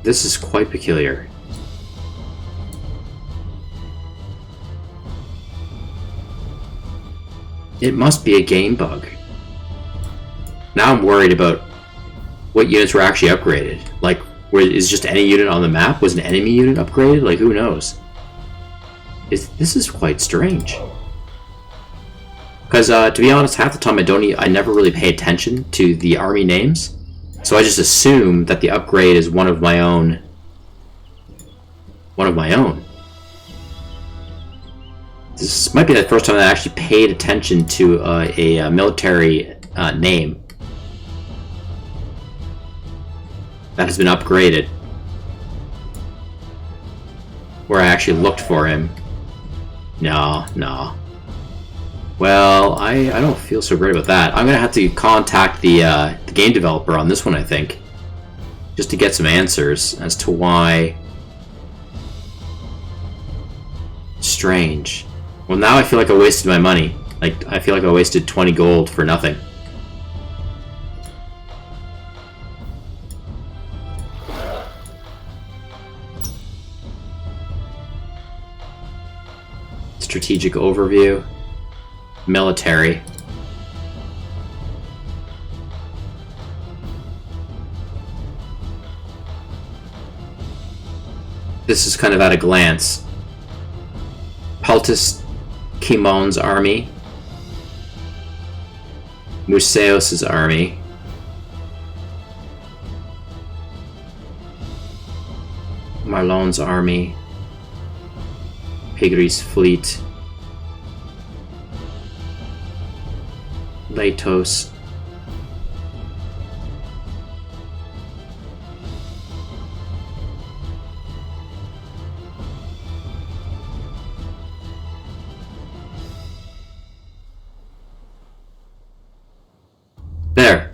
This is quite peculiar. It must be a game bug. Now I'm worried about what units were actually upgraded. Like, is just any unit on the map? Was an enemy unit upgraded? Like, who knows? This is quite strange. Because, to be honest, half the time I never really pay attention to the army names. So I just assume that the upgrade is one of my own. This might be the first time I actually paid attention to a military name that has been upgraded, where I actually looked for him. No. Well, I don't feel so great about that. I'm gonna have to contact the game developer on this one, I think, just to get some answers as to why. Strange. Well, now I feel like I wasted my money. Like, I feel like I wasted 20 gold for nothing. strategic overview, military. This is kind of at a glance. Peltis Kimon's army, Museos' army, Marlone's army, Pigri's fleet, Latos, there.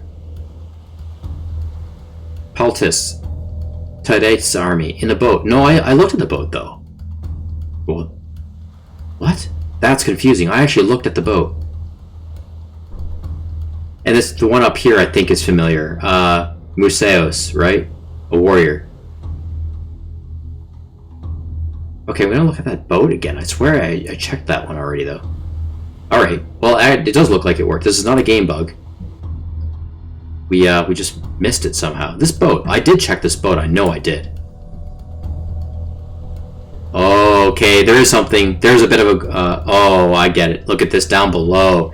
Peltis, Tydeus' army, in a boat. No, I looked at the boat, though. Well, what? That's confusing. I actually looked at the boat. And the one up here I think is familiar. Museos, right? A warrior. Okay, we're gonna look at that boat again. I swear I checked that one already, though. Alright, well, it does look like it worked. This is not a game bug. We just missed it somehow. This boat, I did check this boat. I know I did. Okay, there is something. There's a bit of a... oh, I get it. Look at this down below.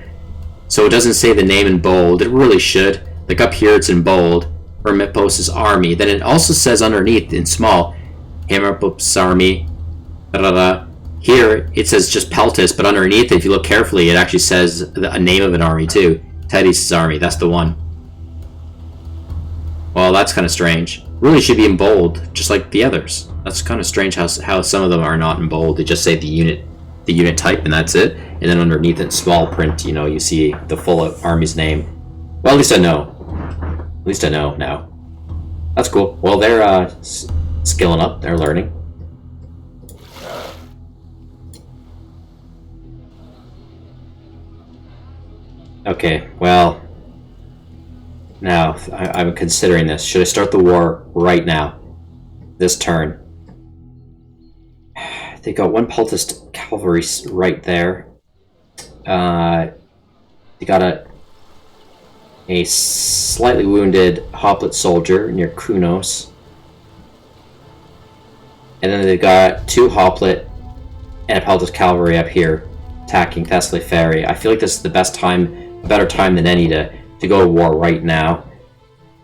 So it doesn't say the name in bold. It really should. Like up here, it's in bold. Hermippos' army. Then it also says underneath in small, Hermippos' army. Here, it says just Peltis, but underneath, if you look carefully, it actually says a name of an army too. Tydeus' army. That's the one. Well, that's kind of strange. Really should be in bold, just like the others. That's kind of strange how some of them are not in bold. They just say the unit type, and that's it. And then underneath in small print, you see the full army's name. Well, at least I know. At least I know now. That's cool. Well, they're skilling up. They're learning. Okay, well... Now, I'm considering this. Should I start the war right now? This turn. They got one Peltis cavalry right there. They got a slightly wounded hoplite soldier near Kunos. And then they've got two hoplite and a Peltis cavalry up here attacking Thessaly Ferry. I feel like this is the best time, a better time than any to go to war right now.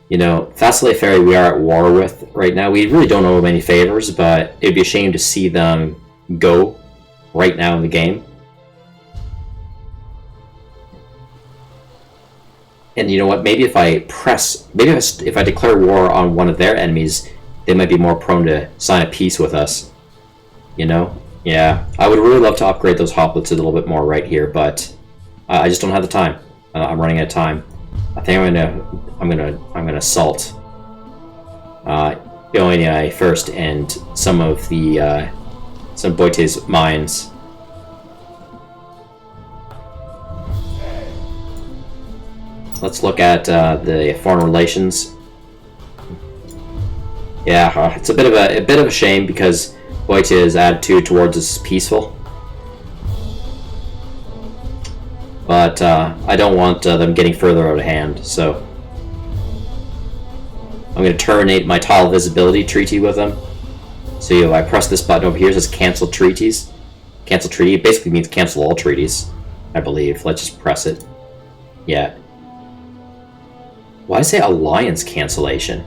Thessaly Ferry we are at war with right now. We really don't owe them any favors, but it'd be a shame to see them go right now in the game. And you know what? Maybe if I declare war on one of their enemies, they might be more prone to sign a peace with us. Yeah. I would really love to upgrade those hoplites a little bit more right here, but I just don't have the time. I'm running out of time. I think I'm gonna assault Ionia first and some of the some Boite's mines. Let's look at the foreign relations. Yeah, it's a bit of a shame because Boite's attitude towards us is peaceful. But I don't want them getting further out of hand, so I'm going to terminate my tile visibility treaty with them. So if I press this button over here, it says cancel treaties. Cancel treaty, it basically means cancel all treaties, I believe. Let's just press it. Yeah. Why does it say alliance cancellation?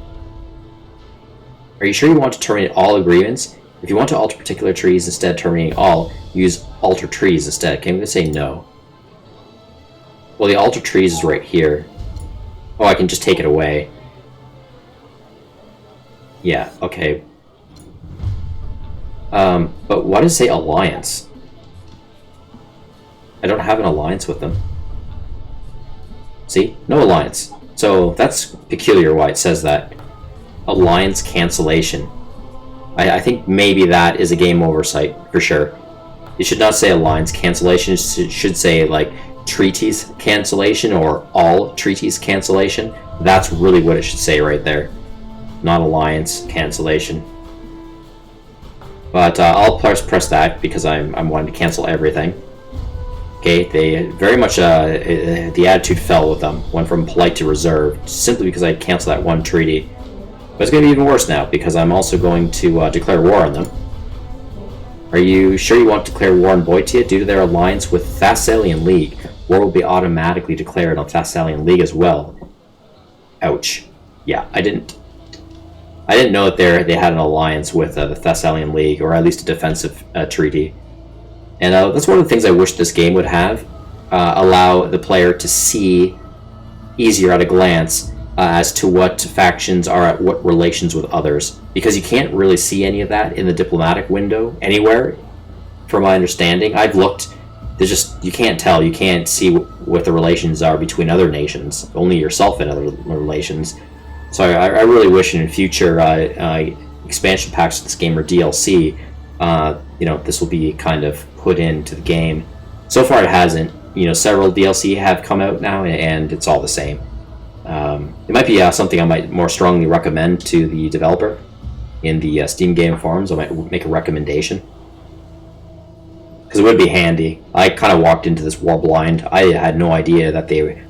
Are you sure you want to terminate all agreements? If you want to alter particular treaties instead of terminating all, use alter trees instead. Okay, I'm going to say no. Well, the alter trees is right here. Oh, I can just take it away. Yeah, okay. But why does it say alliance? I don't have an alliance with them. See? No alliance. So that's peculiar why it says that. Alliance cancellation. I think maybe that is a game oversight, for sure. It should not say alliance cancellation. It should say, like, treaties cancellation or all treaties cancellation. That's really what it should say right there. Not alliance cancellation. But I'll press that because I'm wanting to cancel everything. Okay, they very much the attitude fell with them, went from polite to reserved, simply because I canceled that one treaty. But it's going to be even worse now because I'm also going to declare war on them. Are you sure you want to declare war on Boeotia? Due to their alliance with Thessalian League, war will be automatically declared on Thessalian League as well. Ouch. Yeah, I didn't know that they had an alliance with the Thessalian League, or at least a defensive treaty. And that's one of the things I wish this game would have. Allow the player to see easier at a glance as to what factions are at what relations with others. Because you can't really see any of that in the diplomatic window anywhere, from my understanding. I've looked, you can't tell, you can't see what the relations are between other nations, only yourself and other relations. So I really wish in future expansion packs of this game or DLC, this will be kind of put into the game. So far it hasn't. Several DLC have come out now, and it's all the same. It might be something I might more strongly recommend to the developer in the Steam game forums. I might make a recommendation. Because it would be handy. I kind of walked into this war blind. I had no idea that they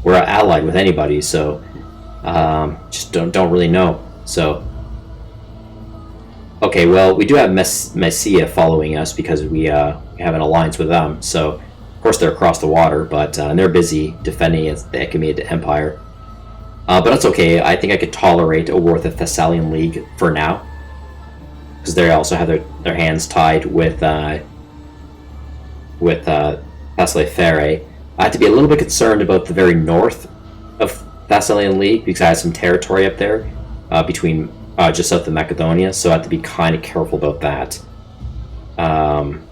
were allied with anybody, so just don't really know. So, okay, well, we do have Messia following us because we have an alliance with them. So, of course, they're across the water, but they're busy defending the Achaemenid Empire. But that's okay. I think I could tolerate a war with the Thessalian League for now, because they also have their hands tied with Thessaliae. I have to be a little bit concerned about the very north of Thessalian League because I have some territory up there between just south of Macedonia, so I have to be kind of careful about that. I'm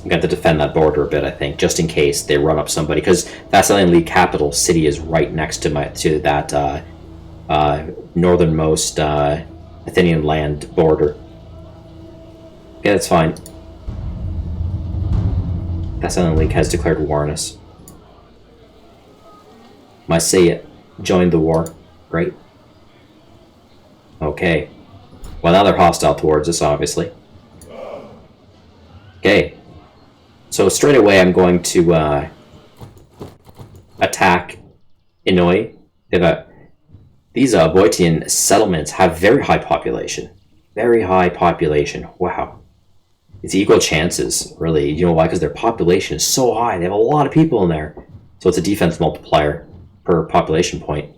going to have to defend that border a bit, I think, just in case they run up somebody, because Thessalian League capital city is right next to that northernmost Athenian land border. Yeah, that's fine. Thessalian League has declared war on us. Mysia joined the war. Great. Okay. Well, now they're hostile towards us, obviously. Okay. So straight away I'm going to attack Inoi. These Boeotian settlements have very high population. Very high population. Wow. It's equal chances, really. You know why? Because their population is so high. They have a lot of people in there. So it's a defense multiplier per population point.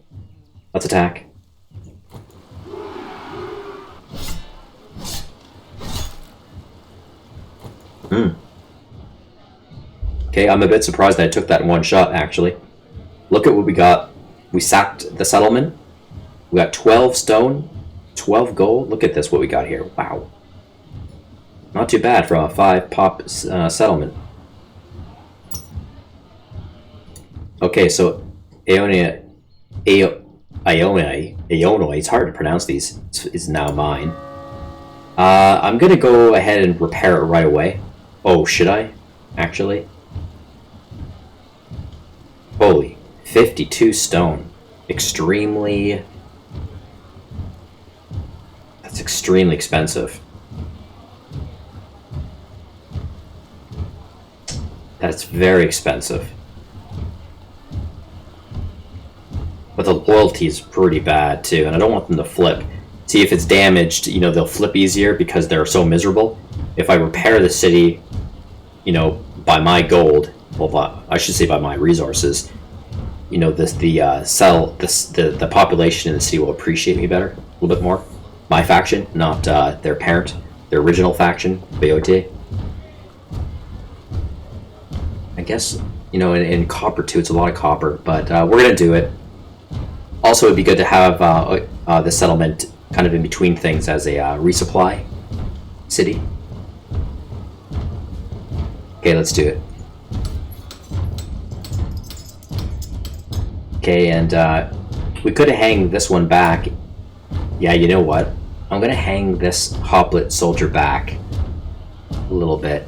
Let's attack. Okay, I'm a bit surprised that I took that in one shot, actually. Look at what we got. We sacked the settlement. We got 12 stone, 12 gold. Look at this, what we got here. Wow. Not too bad for a 5-pop settlement. Okay, so Ionoi, it's hard to pronounce these, is now mine. I'm going to go ahead and repair it right away. Oh, should I? Actually? Holy, 52 stone. Extremely... That's extremely expensive. That's very expensive. But the loyalty is pretty bad too, and I don't want them to flip. See, if it's damaged, they'll flip easier because they're so miserable. If I repair the city, by my gold, well, I should say by my resources, the population in the city will appreciate me better, a little bit more. My faction, not their parent, their original faction, Boeotia. I guess, in copper too, it's a lot of copper, but we're going to do it. Also, it'd be good to have the settlement kind of in between things as a resupply city. Okay, let's do it. Okay, and we could have hanged this one back. Yeah, you know what? I'm going to hang this hoplite soldier back a little bit.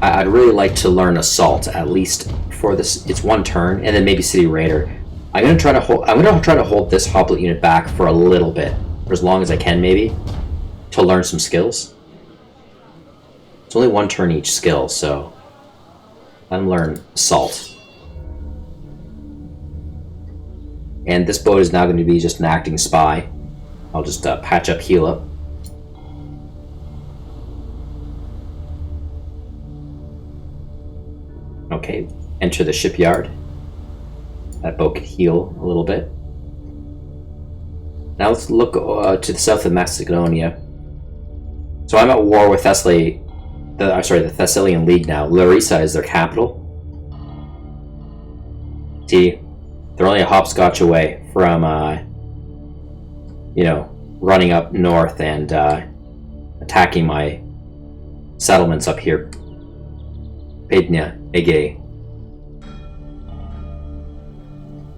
I'd really like to learn assault, at least for this. It's one turn, and then maybe city raider. I'm gonna try to hold this hoplite unit back for a little bit, for as long as I can, maybe, to learn some skills. It's only 1 turn each skill, so let him learn Assault. And this boat is now going to be just an acting spy. I'll just patch up, heal up. Okay, enter the shipyard. That boat can heal a little bit. Now let's look to the south of Macedonia. So I'm at war with Thessaly. The Thessalian League now. Larissa is their capital. See, they're only a hopscotch away from, running up north and attacking my settlements up here. Pednia, Ege.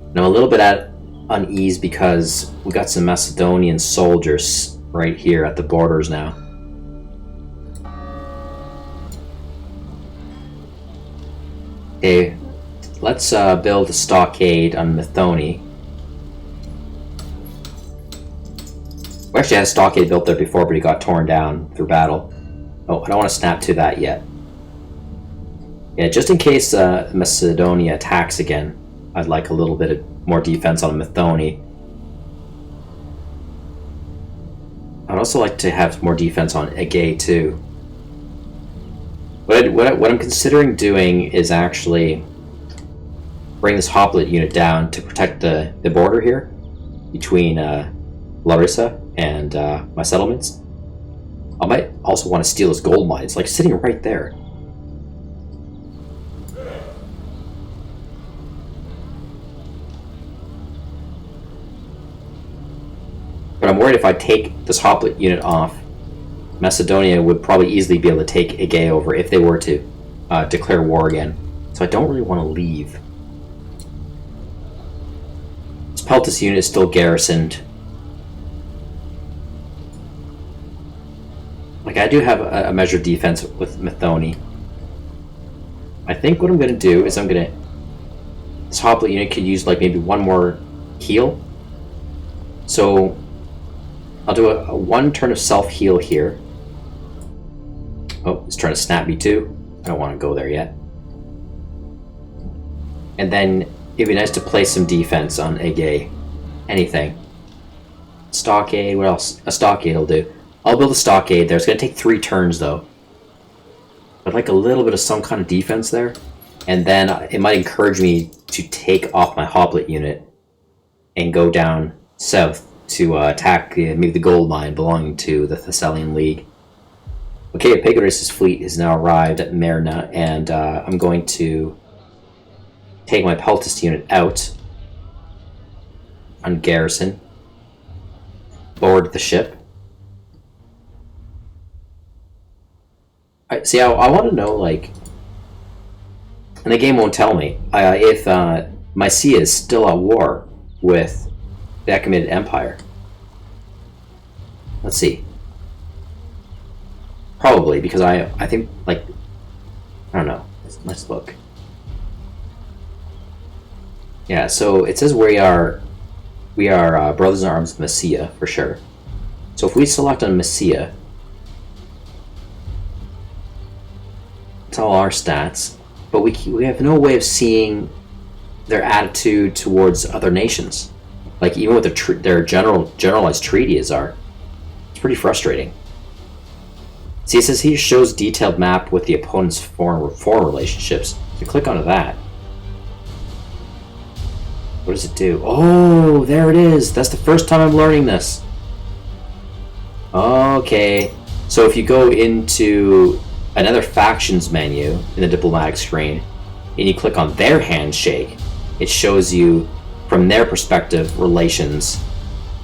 And I'm a little bit at unease because we got some Macedonian soldiers right here at the borders now. Okay, let's build a stockade on Methone. We actually had a stockade built there before, but it got torn down through battle. Oh, I don't want to snap to that yet. Yeah, just in case Macedonia attacks again, I'd like a little bit more defense on Methone. I'd also like to have more defense on Ege too. What I'm considering doing is actually bring this hoplite unit down to protect the border here between Larissa and my settlements. I might also want to steal his gold mine. It's like sitting right there. But I'm worried if I take this hoplite unit off, Macedonia would probably easily be able to take Ege over if they were to declare war again. So I don't really want to leave. This Peltis unit is still garrisoned. Like, I do have a measure of defense with Methone. I think what I'm going to do is this hoplite unit could use like maybe 1 more heal. So I'll do a 1 turn of self-heal here. Oh, it's trying to snap me too. I don't want to go there yet. And then it'd be nice to place some defense on Ege. Anything. Stockade, what else? A stockade will do. I'll build a stockade there. It's going to take 3 turns though. I'd like a little bit of some kind of defense there. And then it might encourage me to take off my hoplite unit and go down south to attack maybe the gold mine belonging to the Thessalian League. Okay, Epigoras' fleet has now arrived at Merna, and I'm going to take my Peltis unit out on garrison, board the ship. I want to know, like, and the game won't tell me, if Mysia is still at war with the Achaemenid Empire. Let's see. Probably, because I think, like, I don't know. Let's look. Yeah, so it says we are brothers in arms with Mysia, for sure. So if we select on Mysia, it's all our stats, but we have no way of seeing their attitude towards other nations. Like, even what their generalized treaties are. It's pretty frustrating. See, it says he shows detailed map with the opponent's foreign relationships. So click onto that. What does it do? Oh, there it is. That's the first time I'm learning this. Okay. So if you go into another factions menu in the diplomatic screen, and you click on their handshake, it shows you, from their perspective, relations.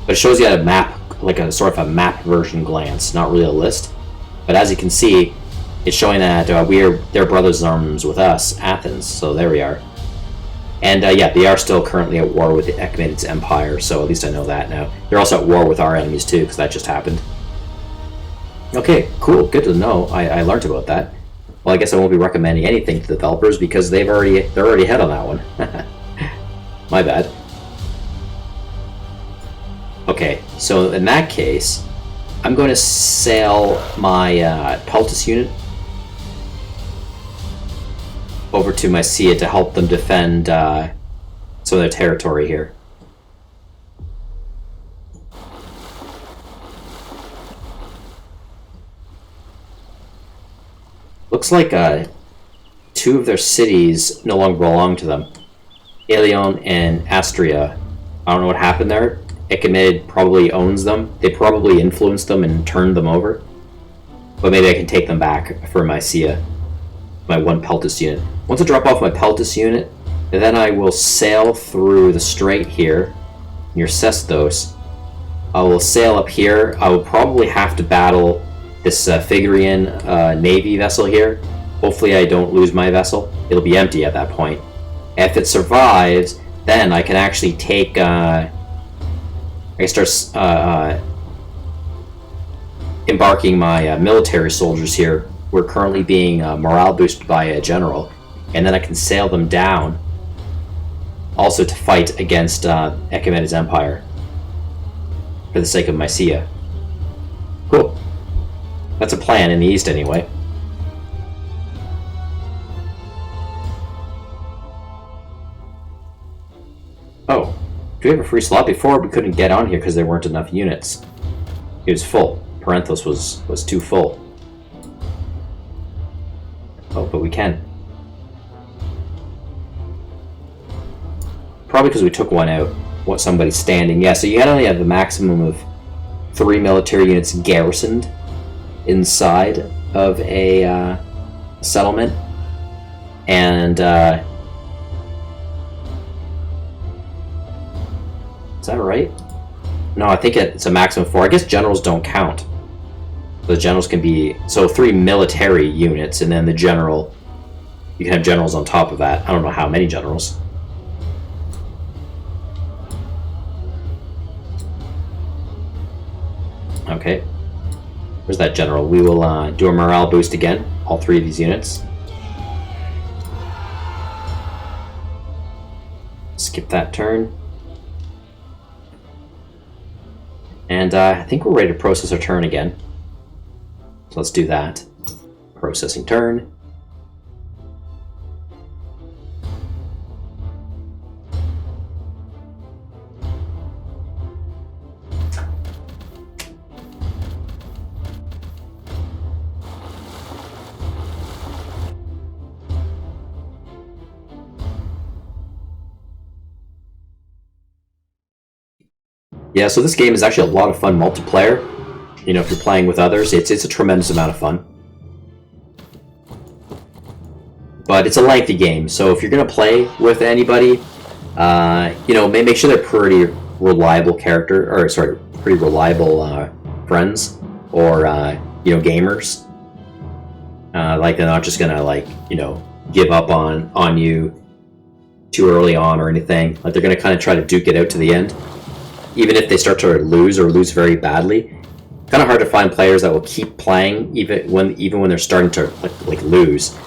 But it shows you at a map, like a sort of a map version glance, not really a list. But as you can see, it's showing that they're brothers in arms with us, Athens. So there we are. And yeah, they are still currently at war with the Achaemenid Empire, so at least I know that now. They're also at war with our enemies too, because that just happened. Okay, cool, good to know. I learned about that. Well, I guess I won't be recommending anything to the developers because they're already ahead on that one. My bad. Okay, so in that case, I'm going to sail my Peltis unit over to Mycia to help them defend some of their territory here. Looks like 2 of their cities no longer belong to them. Ilion and Astria. I don't know what happened there. Achaemenid probably owns them. They probably influenced them and turned them over. But maybe I can take them back for Mycia. My 1 Peltis unit. Once I drop off my Peltis unit, then I will sail through the strait here, near Sestos. I will sail up here. I will probably have to battle this Phigarian navy vessel here. Hopefully I don't lose my vessel. It'll be empty at that point. If it survives, then I can actually take... I can start embarking my military soldiers here. We're currently being morale boosted by a general. And then I can sail them down. Also to fight against Achaemenid's empire. For the sake of Mycia. Cool. That's a plan in the east anyway. Oh, do we have a free slot? Before we couldn't get on here because there weren't enough units. It was full. Parenthos was too full. Oh, but we can. Probably because we took one out. What, somebody's standing. Yeah, so you only have the maximum of 3 military units garrisoned inside of a settlement. And is that right? No, I think it's a maximum of 4. I guess generals don't count. The generals can be... So 3 military units, and then the general... You can have generals on top of that. I don't know how many generals. Okay. Where's that general? We will do a morale boost again. All 3 of these units. Skip that turn. And I think we're ready to process our turn again. So let's do that. Processing turn. Yeah, so this game is actually a lot of fun multiplayer. You know, if you're playing with others, it's a tremendous amount of fun. But it's a lengthy game, so if you're going to play with anybody, you know, make sure they're pretty reliable pretty reliable friends or, you know, gamers. Like, they're not just going to, like, you know, give up on you too early on or anything. Like, they're going to kind of try to duke it out to the end. Even if they start to lose or lose very badly, kind of hard to find players that will keep playing even when they're starting to like lose,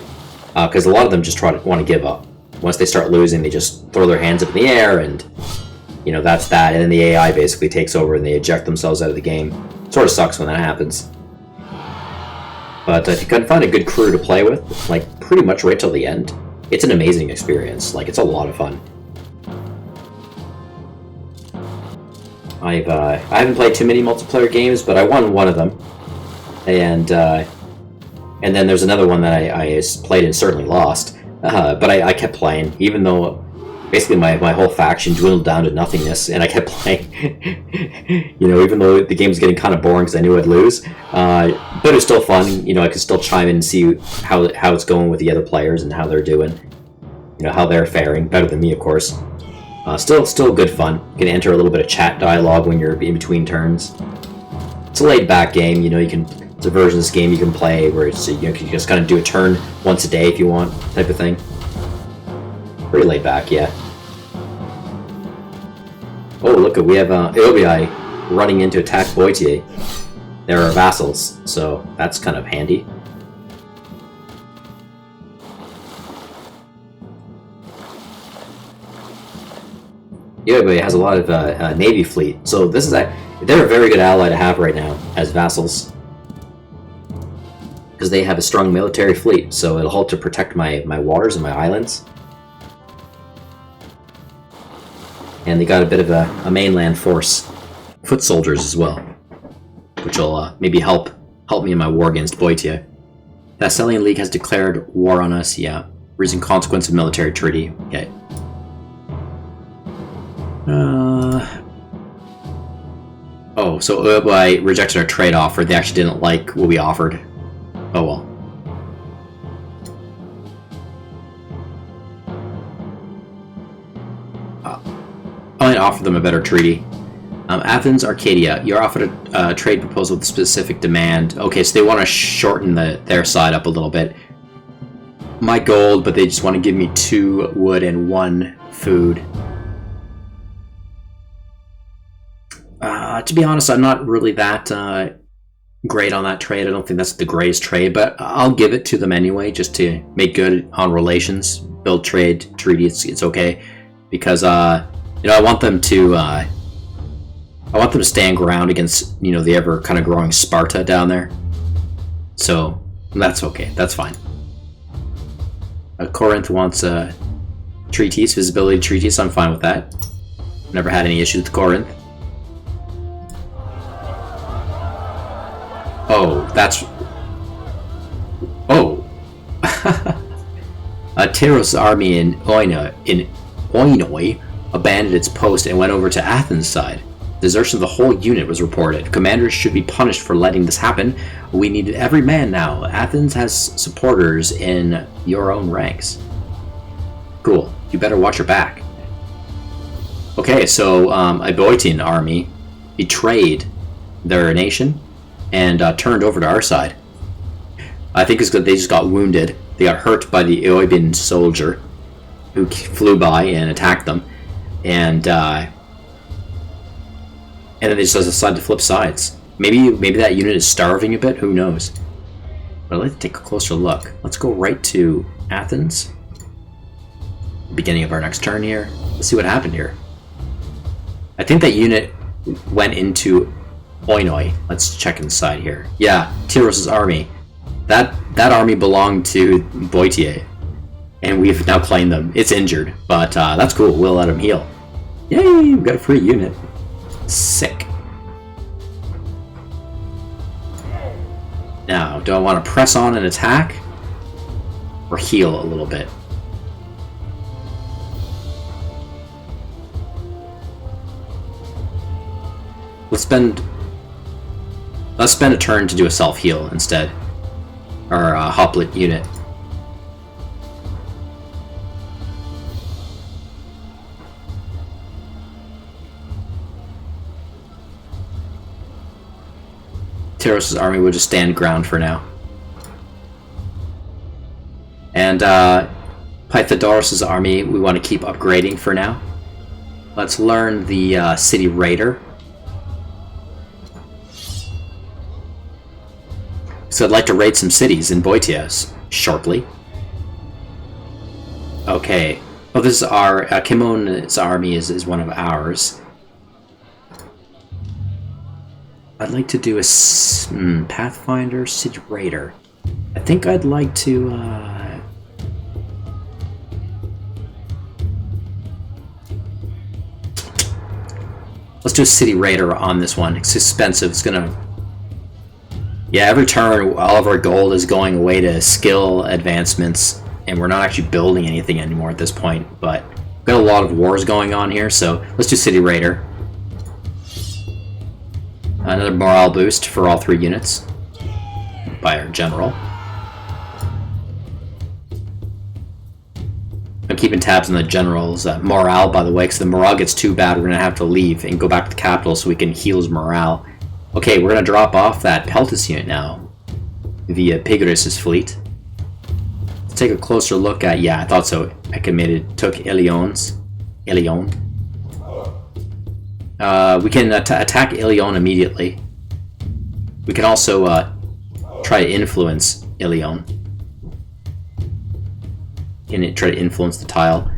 because a lot of them just want to give up. Once they start losing, they just throw their hands up in the air, and you know that's that. And then the AI basically takes over and they eject themselves out of the game. Sort of sucks when that happens. But if you can find a good crew to play with, like pretty much right till the end, it's an amazing experience. Like, it's a lot of fun. I haven't played too many multiplayer games, but I won one of them, and then there's another one that I played and certainly lost, but I kept playing, even though basically my whole faction dwindled down to nothingness, and I kept playing. You know, even though the game was getting kind of boring because I knew I'd lose, but it was still fun. You know, I could still chime in and see how it's going with the other players and how they're doing. You know, how they're faring, better than me, of course. Still good fun. You can enter a little bit of chat dialogue when you're in between turns. It's a laid-back game. You know, it's a version of this game you can play where it's, you can just kind of do a turn once a day if you want, type of thing. Pretty laid back, yeah. Oh, look, we have Eobii running in to attack Boitier. They're our vassals, so that's kind of handy. Eobii has a lot of navy fleet, so they're a very good ally to have right now as vassals. because they have a strong military fleet, so it'll help to protect my waters and my islands. And they got a bit of a mainland force, foot soldiers as well, which will maybe help me in my war against Boeotia. The Thessalian League has declared war on us, yeah. Reason consequence of military treaty, okay. Oh, so I rejected our trade offer. They actually didn't like what we offered. Oh well. I might offer them a better treaty. Athens, Arcadia, you're offered a trade proposal with specific demand. Okay, so they want to shorten their side up a little bit. My gold, but they just want to give me 2 wood and 1 food. To be honest, I'm not really that great on that trade. I don't think that's the greatest trade, but I'll give it to them anyway, just to make good on relations, build trade, treaty. It's okay, because I want them to stand ground against the ever kind of growing Sparta down there. So that's okay. That's fine. Corinth wants treaties, visibility treaties. I'm fine with that. Never had any issues with Corinth. Oh, that's... Oh. Tyros' army in Oinoi abandoned its post and went over to Athens' side. Desertion of the whole unit was reported. Commanders should be punished for letting this happen. We need every man now. Athens has supporters in your own ranks. Cool. You better watch your back. Okay, so a Boeotian army betrayed their nation and turned over to our side. I think it's good they just got wounded. They got hurt by the Eobian soldier who flew by and attacked them, and then they just decided to flip sides. Maybe that unit is starving a bit. Who knows? But I'd like to take a closer look. Let's go right to Athens. Beginning of our next turn here. Let's see what happened here. I think that unit went into Oinoi. Let's check inside here. Yeah, Tyros' army. That army belonged to Boeotia, and we've now claimed them. It's injured, but that's cool. We'll let them heal. Yay! We've got a free unit. Sick. Now, do I want to press on and attack, or heal a little bit? Let's spend a turn to do a self-heal instead. Or a hoplet unit. Tyros' army will just stand ground for now. And Pythagoras' army we want to keep upgrading for now. Let's learn the City Raider. So I'd like to raid some cities in Boeotia shortly. Okay. Oh, this is our... Kimon's army is one of ours. I'd like to do a Pathfinder City Raider. I think I'd like to... Let's do a City Raider on this one. It's expensive. It's gonna... Yeah, every turn, all of our gold is going away to skill advancements, and we're not actually building anything anymore at this point, but we've got a lot of wars going on here, so let's do City Raider. Another morale boost for all 3 units by our general. I'm keeping tabs on the general's morale, by the way, because if the morale gets too bad, we're going to have to leave and go back to the capital so we can heal his morale. Okay, we're going to drop off that Peltus unit now via Pigris' fleet. Let's take a closer look at... Yeah, I thought so. took Ilion. We can attack Ilion immediately. We can also try to influence Ilion. And try to influence the tile.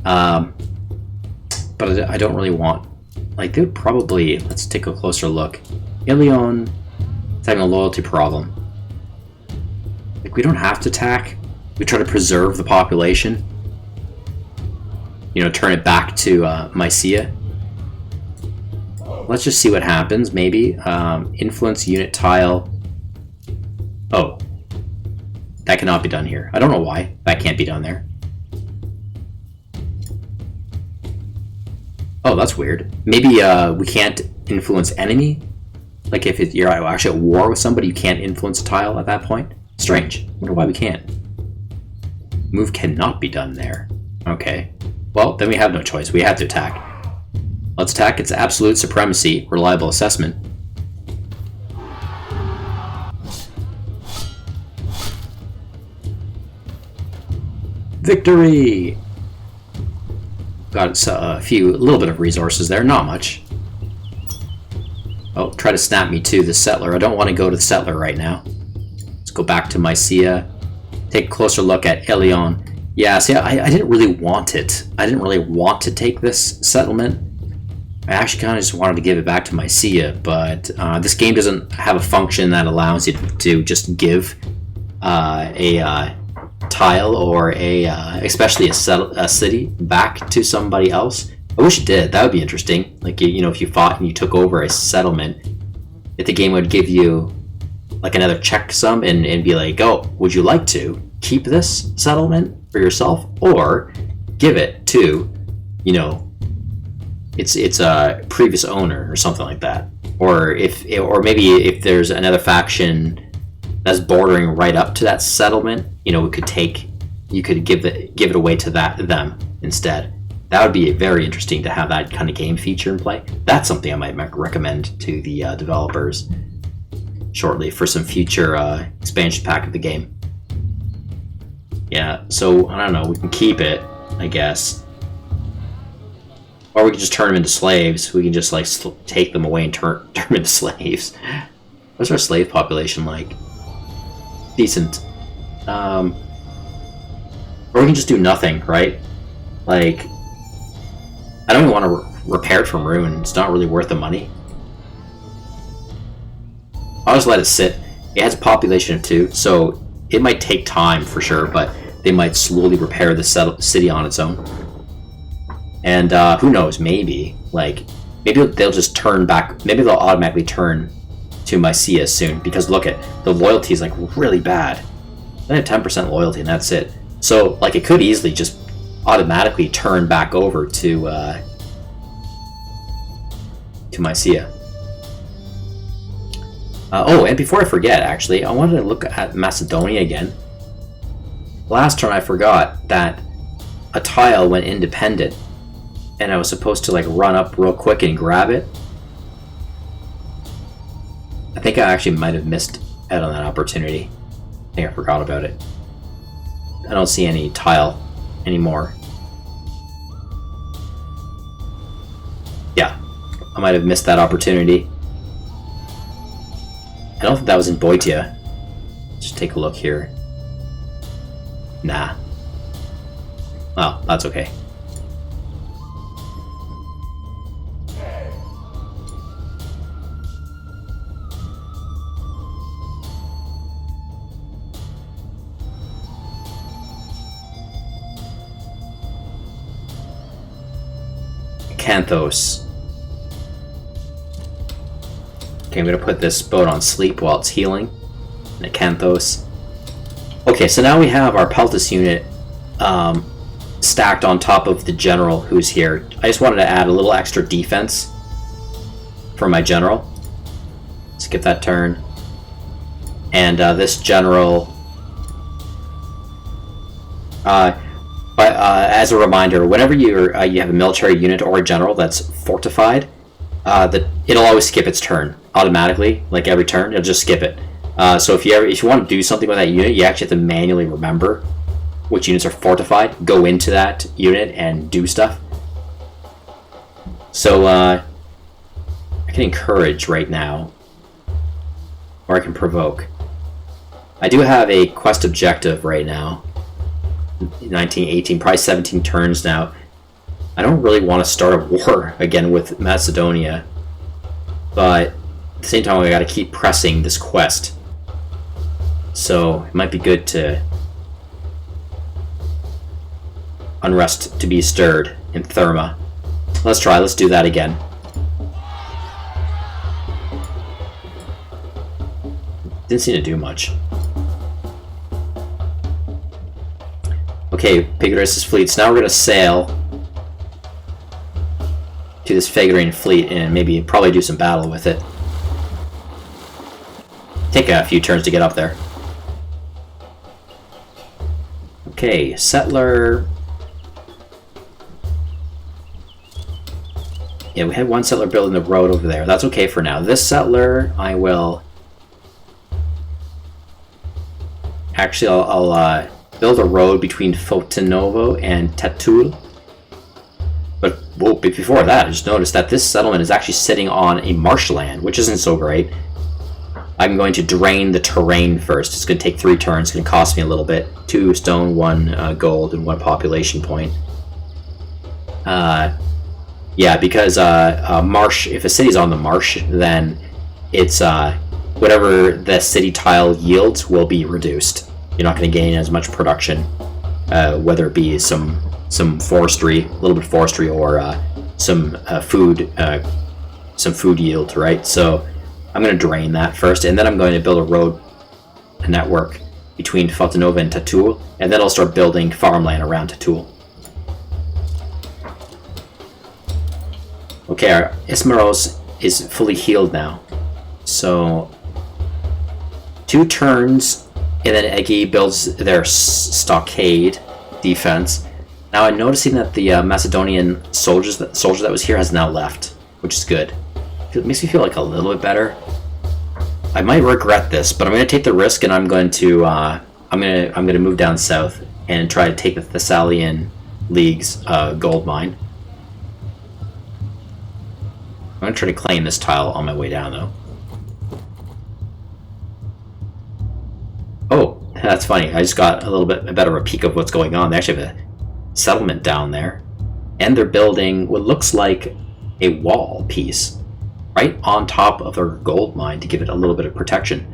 But I don't really want... Like, they would probably... Let's take a closer look. Ilion is having a loyalty problem. Like, we don't have to attack. We try to preserve the population. You know, turn it back to Mycia. Let's just see what happens, maybe. Influence unit tile. Oh. That cannot be done here. I don't know why that can't be done there. Oh, that's weird. Maybe we can't influence enemy? Like if you're actually at war with somebody, you can't influence a tile at that point? Strange. I wonder why we can't. Move cannot be done there. Okay. Well, then we have no choice. We have to attack. Let's attack its absolute supremacy. Reliable assessment. Victory! Got a little bit of resources there, not much. Oh, try to snap me to the settler. I don't want to go to the settler right now. Let's go back to Mycia. Take a closer look at Ilion. Yeah, see, I didn't really want it. I didn't really want to take this settlement. I actually kind of just wanted to give it back to Mycia, but this game doesn't have a function that allows you to just give a tile or especially a city back to somebody else. I wish it did. That would be interesting. Like, you know, if you fought and you took over a settlement, if the game would give you like another checksum and be like, oh, would you like to keep this settlement for yourself or give it to, you know, it's a previous owner or something like that. Or maybe if there's another faction that's bordering right up to that settlement, you know, you could give it away to them instead. That would be very interesting to have that kind of game feature in play. That's something I might recommend to the developers shortly for some future expansion pack of the game. Yeah, so I don't know, we can keep it, I guess. Or we can just turn them into slaves. We can just like take them away and turn them into slaves. What's our slave population like? Decent. Or we can just do nothing, right? Like, I don't even want to repair it from ruin. It's not really worth the money. I'll just let it sit. It has a population of 2, so it might take time for sure, but they might slowly repair the city on its own. And who knows, maybe they'll just turn back. Maybe they'll automatically turn to Mycia soon, because look at the loyalty is like really bad. They have 10% loyalty and that's it. So like it could easily just automatically turn back over to Mycia. Oh, and before I forget, actually, I wanted to look at Macedonia again. Last turn I forgot that a tile went independent, and I was supposed to like run up real quick and grab it. I think I actually might have missed out on that opportunity. I think I forgot about it. I don't see any tile anymore. Yeah, I might have missed that opportunity. I don't think that was in Boeotia. Just take a look here. Nah. Well, that's okay. Canthos. Okay, I'm going to put this boat on sleep while it's healing. And Canthos. Okay, so now we have our Peltis unit stacked on top of the general who's here. I just wanted to add a little extra defense for my general. Skip that turn. And this general... as a reminder, whenever you have a military unit or a general that's fortified, it'll always skip its turn automatically. Like every turn, it'll just skip it. So if you want to do something with that unit, you actually have to manually remember which units are fortified, go into that unit and do stuff. So I can encourage right now, or I can provoke. I do have a quest objective right now. 19, 18, probably 17 turns now. I don't really want to start a war again with Macedonia, but at the same time I gotta keep pressing this quest. So it might be good to unrest to be stirred in Therma. Let's try. Let's do that again. Didn't seem to do much. Okay, Pigradus' fleet. So now we're going to sail to this Phaedraan fleet and maybe probably do some battle with it. Take a few turns to get up there. Okay, settler. Yeah, we had one settler building the road over there. That's okay for now. This settler, I will... Actually, I'll build a road between Fotinovo and Tatul. But whoa, before that, I just noticed that this settlement is actually sitting on a marshland, which isn't so great. I'm going to drain the terrain first. It's going to take 3 turns. It's going to cost me a little bit. 2 stone, 1 gold, and 1 population point. Yeah, because marsh. If a city's on the marsh, then it's whatever the city tile yields will be reduced. You're not going to gain as much production, whether it be some forestry, a little bit of forestry, or some food yield, right? So I'm going to drain that first, and then I'm going to build a network between Fotinova and Tatul, and then I'll start building farmland around Tatul. Okay, our Ismaros is fully healed now. So 2 turns, and then Egi builds their stockade defense. Now I'm noticing that the Macedonian soldier that was here has now left, which is good. It makes me feel like a little bit better. I might regret this, but I'm going to take the risk, and I'm going to move down south and try to take the Thessalian League's gold mine. I'm going to try to claim this tile on my way down, though. Oh, that's funny. I just got a little bit better of a peek of what's going on. They actually have a settlement down there, and they're building what looks like a wall piece right on top of their gold mine to give it a little bit of protection.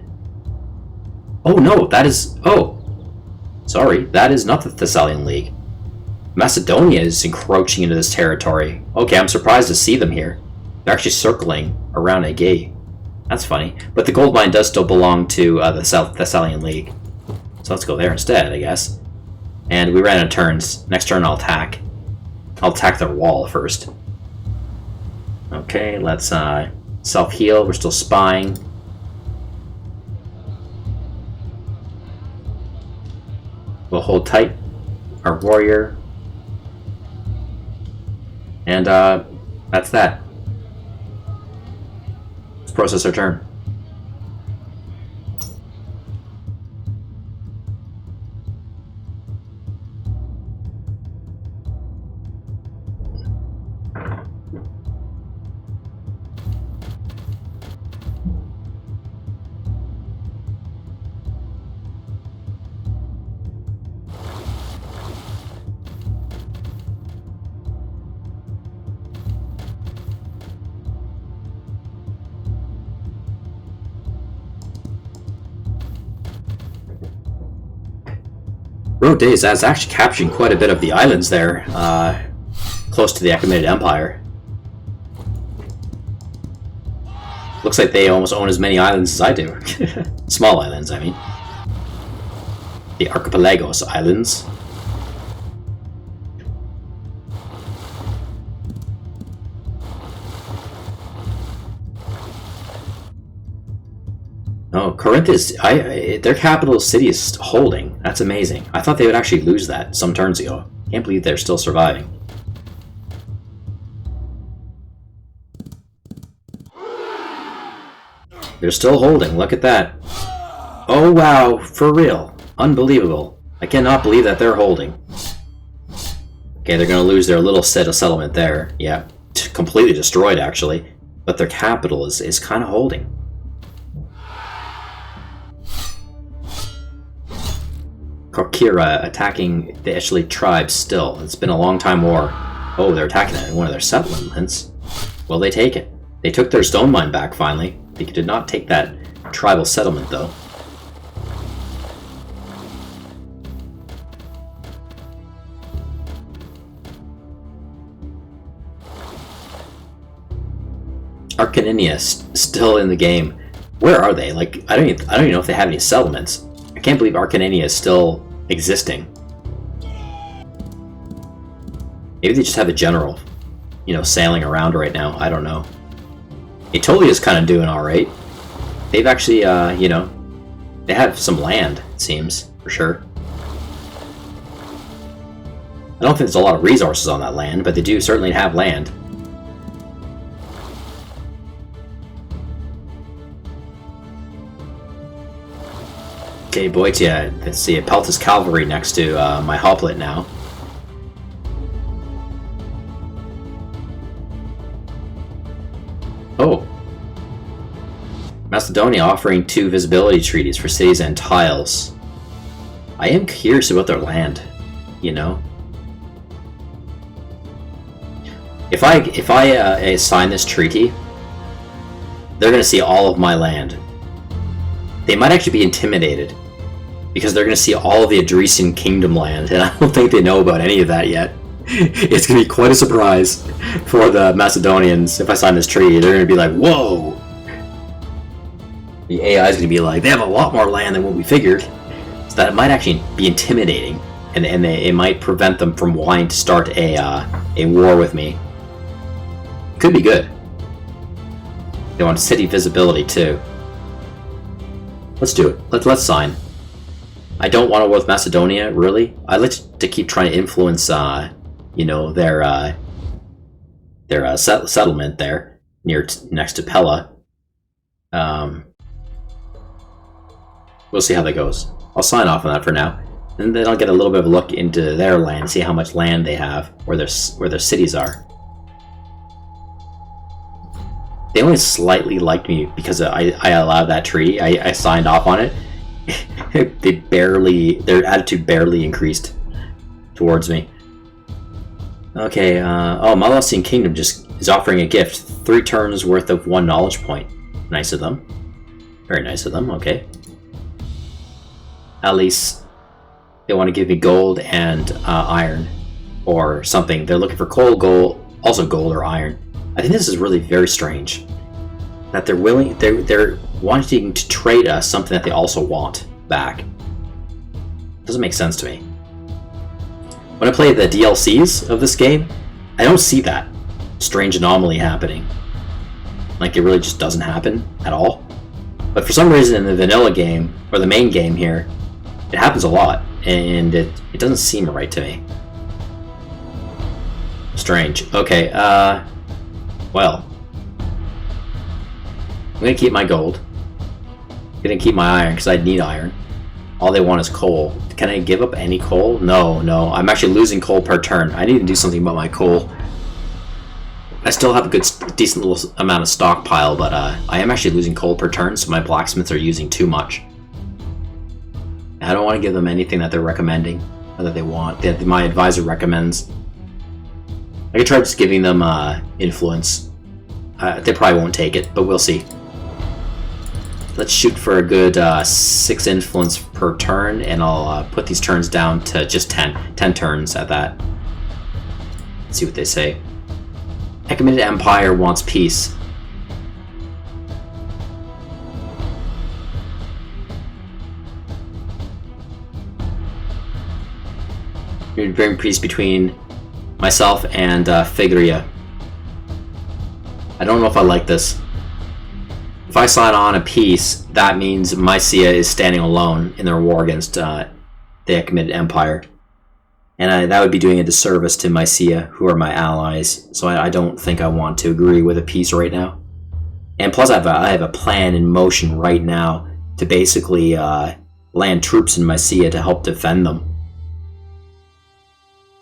Oh no, that is... Oh, sorry, that is not the Thessalian League. Macedonia is encroaching into this territory. Okay, I'm surprised to see them here. They're actually circling around Aegae. That's funny. But the gold mine does still belong to the Thessalian League. So let's go there instead, I guess. And we ran out of turns. Next turn I'll attack. I'll attack their wall first. Okay, let's self-heal. We're still spying. We'll hold tight. Our warrior. And that's that. Let's process our turn. Road Days, that's actually capturing quite a bit of the islands there, close to the Achaemenid Empire. Looks like they almost own as many islands as I do. Small islands, I mean. The Archipelagos Islands. Oh, Corinth is... their capital city is holding. That's amazing. I thought they would actually lose that some turns ago. Can't believe they're still surviving. They're still holding. Look at that. Oh, wow. For real. Unbelievable. I cannot believe that they're holding. Okay, they're going to lose their little set of settlement there. Yeah. Completely destroyed, actually. But their capital is kind of holding. Korkira attacking the Eshley tribes still. It's been a long time war. Oh, they're attacking it in one of their settlements. Well, they take it. They took their stone mine back, finally. They did not take that tribal settlement, though. Arcaninia still in the game? Where are they? Like, I don't even know if they have any settlements. I can't believe Arcaninia is still existing. Maybe they just have a general, you know, sailing around right now. I don't know. Etolia's kind of doing all right. They've actually, you know, they have some land, it seems, for sure. I don't think there's a lot of resources on that land, but they do certainly have land. Okay, Boitia, let's see, Peltas Cavalry next to my hoplite now. Oh. Macedonia offering 2 visibility treaties for cities and tiles. I am curious about their land, you know. If I sign this treaty, they're going to see all of my land. They might actually be intimidated, because they're going to see all of the Adresian Kingdom land, and I don't think they know about any of that yet. It's going to be quite a surprise for the Macedonians if I sign this treaty. They're going to be like, whoa! The AI is going to be like, they have a lot more land than what we figured. So that it might actually be intimidating, and it might prevent them from wanting to start a war with me. Could be good. They want city visibility too. Let's do it. Let's sign. I don't want to war with Macedonia, really. I like to keep trying to influence, you know, their settlement there next to Pella. We'll see how that goes. I'll sign off on that for now, and then I'll get a little bit of a look into their land, see how much land they have, where their cities are. They only slightly liked me because I allowed that treaty. I signed off on it. Their attitude barely increased towards me. Okay, oh, Malosian Kingdom just is offering a gift. 3 turns worth of 1 knowledge point. Nice of them. Very nice of them, okay. At least they want to give me gold and iron or something. They're looking for coal, gold, also gold or iron. I think this is really very strange that they're wanting to trade us something that they also want back. Doesn't make sense to me. When I play the DLCs of this game, I don't see that strange anomaly happening. Like, it really just doesn't happen at all. But for some reason in the vanilla game, or the main game here, it happens a lot, and it doesn't seem right to me. Strange. Okay, well, I'm gonna keep my gold. I'm gonna keep my iron, because I need iron. All they want is coal. Can I give up any coal? No. I'm actually losing coal per turn. I need to do something about my coal. I still have a decent little amount of stockpile, but I am actually losing coal per turn, so my blacksmiths are using too much. I don't want to give them anything that they're recommending, or that they want, that my advisor recommends. I could try just giving them influence. They probably won't take it, but we'll see. Let's shoot for a good 6 influence per turn, and I'll put these turns down to just 10 turns at that. Let's see what they say. Achaemenid Empire wants peace. We would bring peace between myself and Phrygia. I don't know if I like this. If I sign on a peace, that means Mysia is standing alone in their war against the Achaemenid Empire. And that would be doing a disservice to Mysia, who are my allies. So I don't think I want to agree with a peace right now. And plus I have a plan in motion right now to basically land troops in Mysia to help defend them,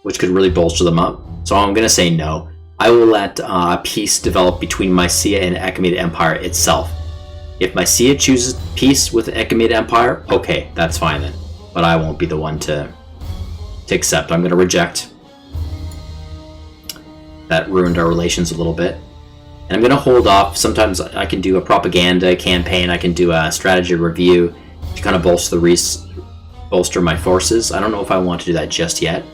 which could really bolster them up. So I'm going to say no. I will let peace develop between Mysia and Achaemenid Empire itself. If Mysia chooses peace with the Achaemenid Empire, okay, that's fine then. But I won't be the one to accept. I'm going to reject. That ruined our relations a little bit. And I'm going to hold off. Sometimes I can do a propaganda campaign. I can do a strategy review to kind of bolster my forces. I don't know if I want to do that just yet.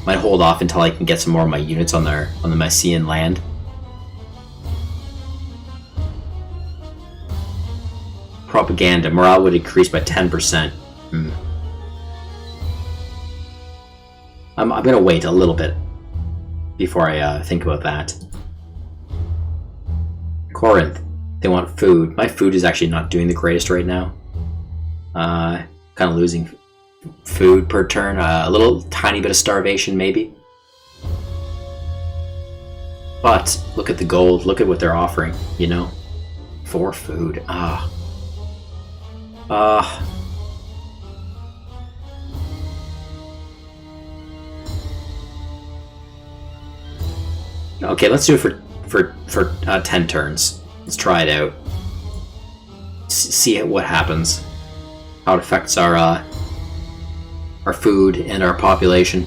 Might hold off until I can get some more of my units on the Mysian land. propaganda. Morale would increase by 10%. I'm gonna wait a little bit before I think about that. Corinth, they want food. My food is actually not doing the greatest right now. Kind of losing food per turn. A little tiny bit of starvation, maybe. But look at the gold. Look at what they're offering. You know, for food. Okay, let's do it for 10 turns. Let's try it out. See what happens. How it affects our food and our population.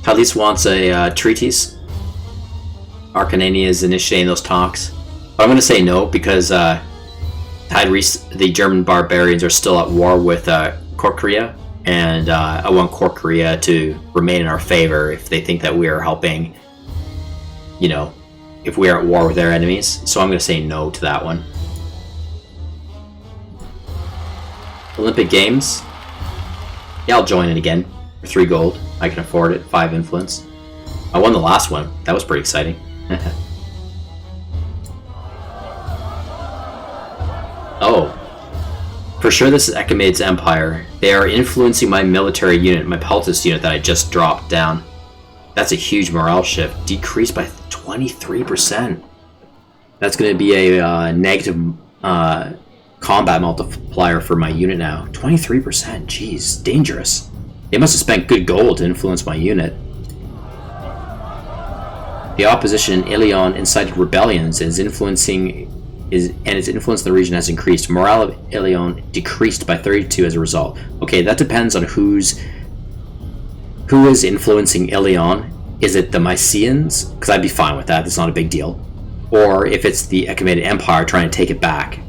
Talis wants a treaties. Arcanania is initiating those talks. But I'm going to say no because the German barbarians are still at war with Korkria. And I want Korkria to remain in our favor if they think that we are helping, you know, if we are at war with their enemies. So I'm going to say no to that one. Olympic Games. Yeah, I'll join it again. For 3 gold. I can afford it. 5 influence. I won the last one. That was pretty exciting. Oh. For sure this is Echemaide's Empire. They are influencing my military unit, my Peltis unit that I just dropped down. That's a huge morale shift. Decreased by 23%. That's going to be a negative combat multiplier for my unit now. 23%. Jeez, dangerous. They must have spent good gold to influence my unit. The opposition in Ilion incited rebellions and its influence in the region has increased. Morale of Ilion decreased by 32 as a result. Okay, that depends on who is influencing Ilion. Is it the Mycenaeans? Because I'd be fine with that. It's not a big deal. Or if it's the Echemaid Empire trying to take it back.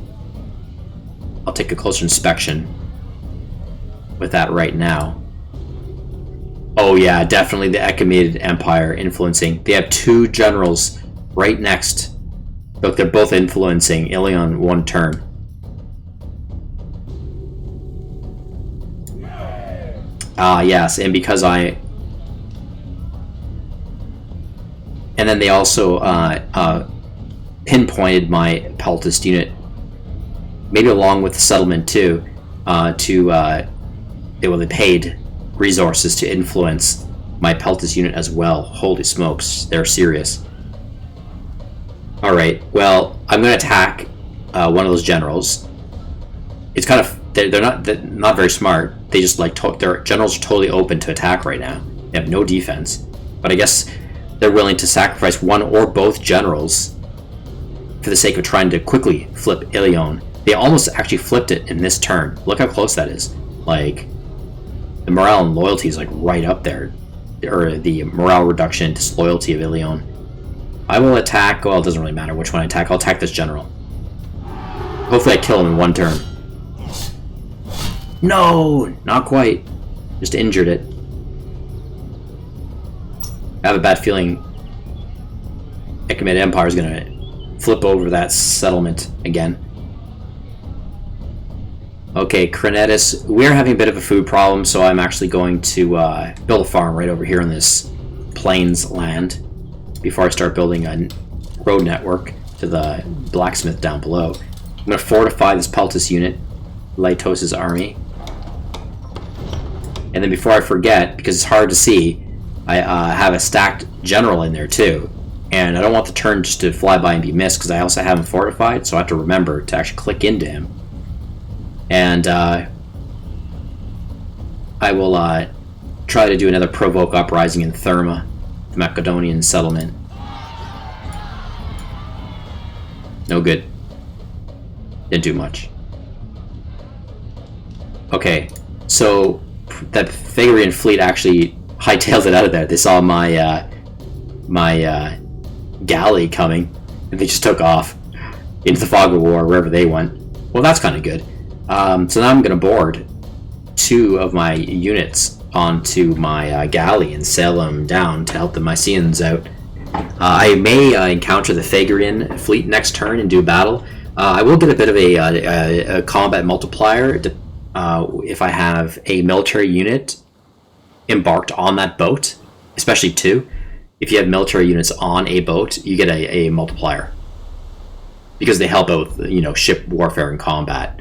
I'll take a closer inspection with that right now. Oh yeah, definitely the Echemaid Empire influencing. They have 2 generals right next. Look, they're both influencing Ilion 1 turn. Yes, and because and then they also pinpointed my Peltist unit, maybe along with the settlement too, they paid resources to influence my Peltist unit as well. Holy smokes, they're serious. Alright, well, I'm going to attack one of those generals. It's kind of... They're not very smart. They just, like, their generals are totally open to attack right now. They have no defense. But I guess they're willing to sacrifice one or both generals for the sake of trying to quickly flip Ilion. They almost actually flipped it in this turn. Look how close that is. Like, the morale and loyalty is, like, right up there. Or the morale reduction and disloyalty of Ilion. I will attack... Well, it doesn't really matter which one I attack. I'll attack this general. Hopefully I kill him in 1 turn. No! Not quite. Just injured it. I have a bad feeling Echemaid Empire is going to flip over that settlement again. Okay, Crenetis. We're having a bit of a food problem, so I'm actually going to build a farm right over here on this plains land before I start building a road network to the blacksmith down below. I'm going to fortify this Peltis unit, Lytos' army. And then before I forget, because it's hard to see, I have a stacked general in there too. And I don't want the turn just to fly by and be missed, because I also have him fortified, so I have to remember to actually click into him. And I will try to do another provoke uprising in Therma, the Macedonian settlement. No good. Didn't do much. Okay, so that Phagarian fleet actually hightailed it out of there. They saw my galley coming, and they just took off into the fog of war, wherever they went. Well, that's kind of good. So now I'm going to board 2 of my units onto my galley and sail them down to help the Mycenaeans out. I may encounter the Phagarian fleet next turn and do battle. I will get a bit of a combat multiplier if I have a military unit embarked on that boat, especially two. If you have military units on a boat, you get a multiplier because they help out with, ship warfare and combat.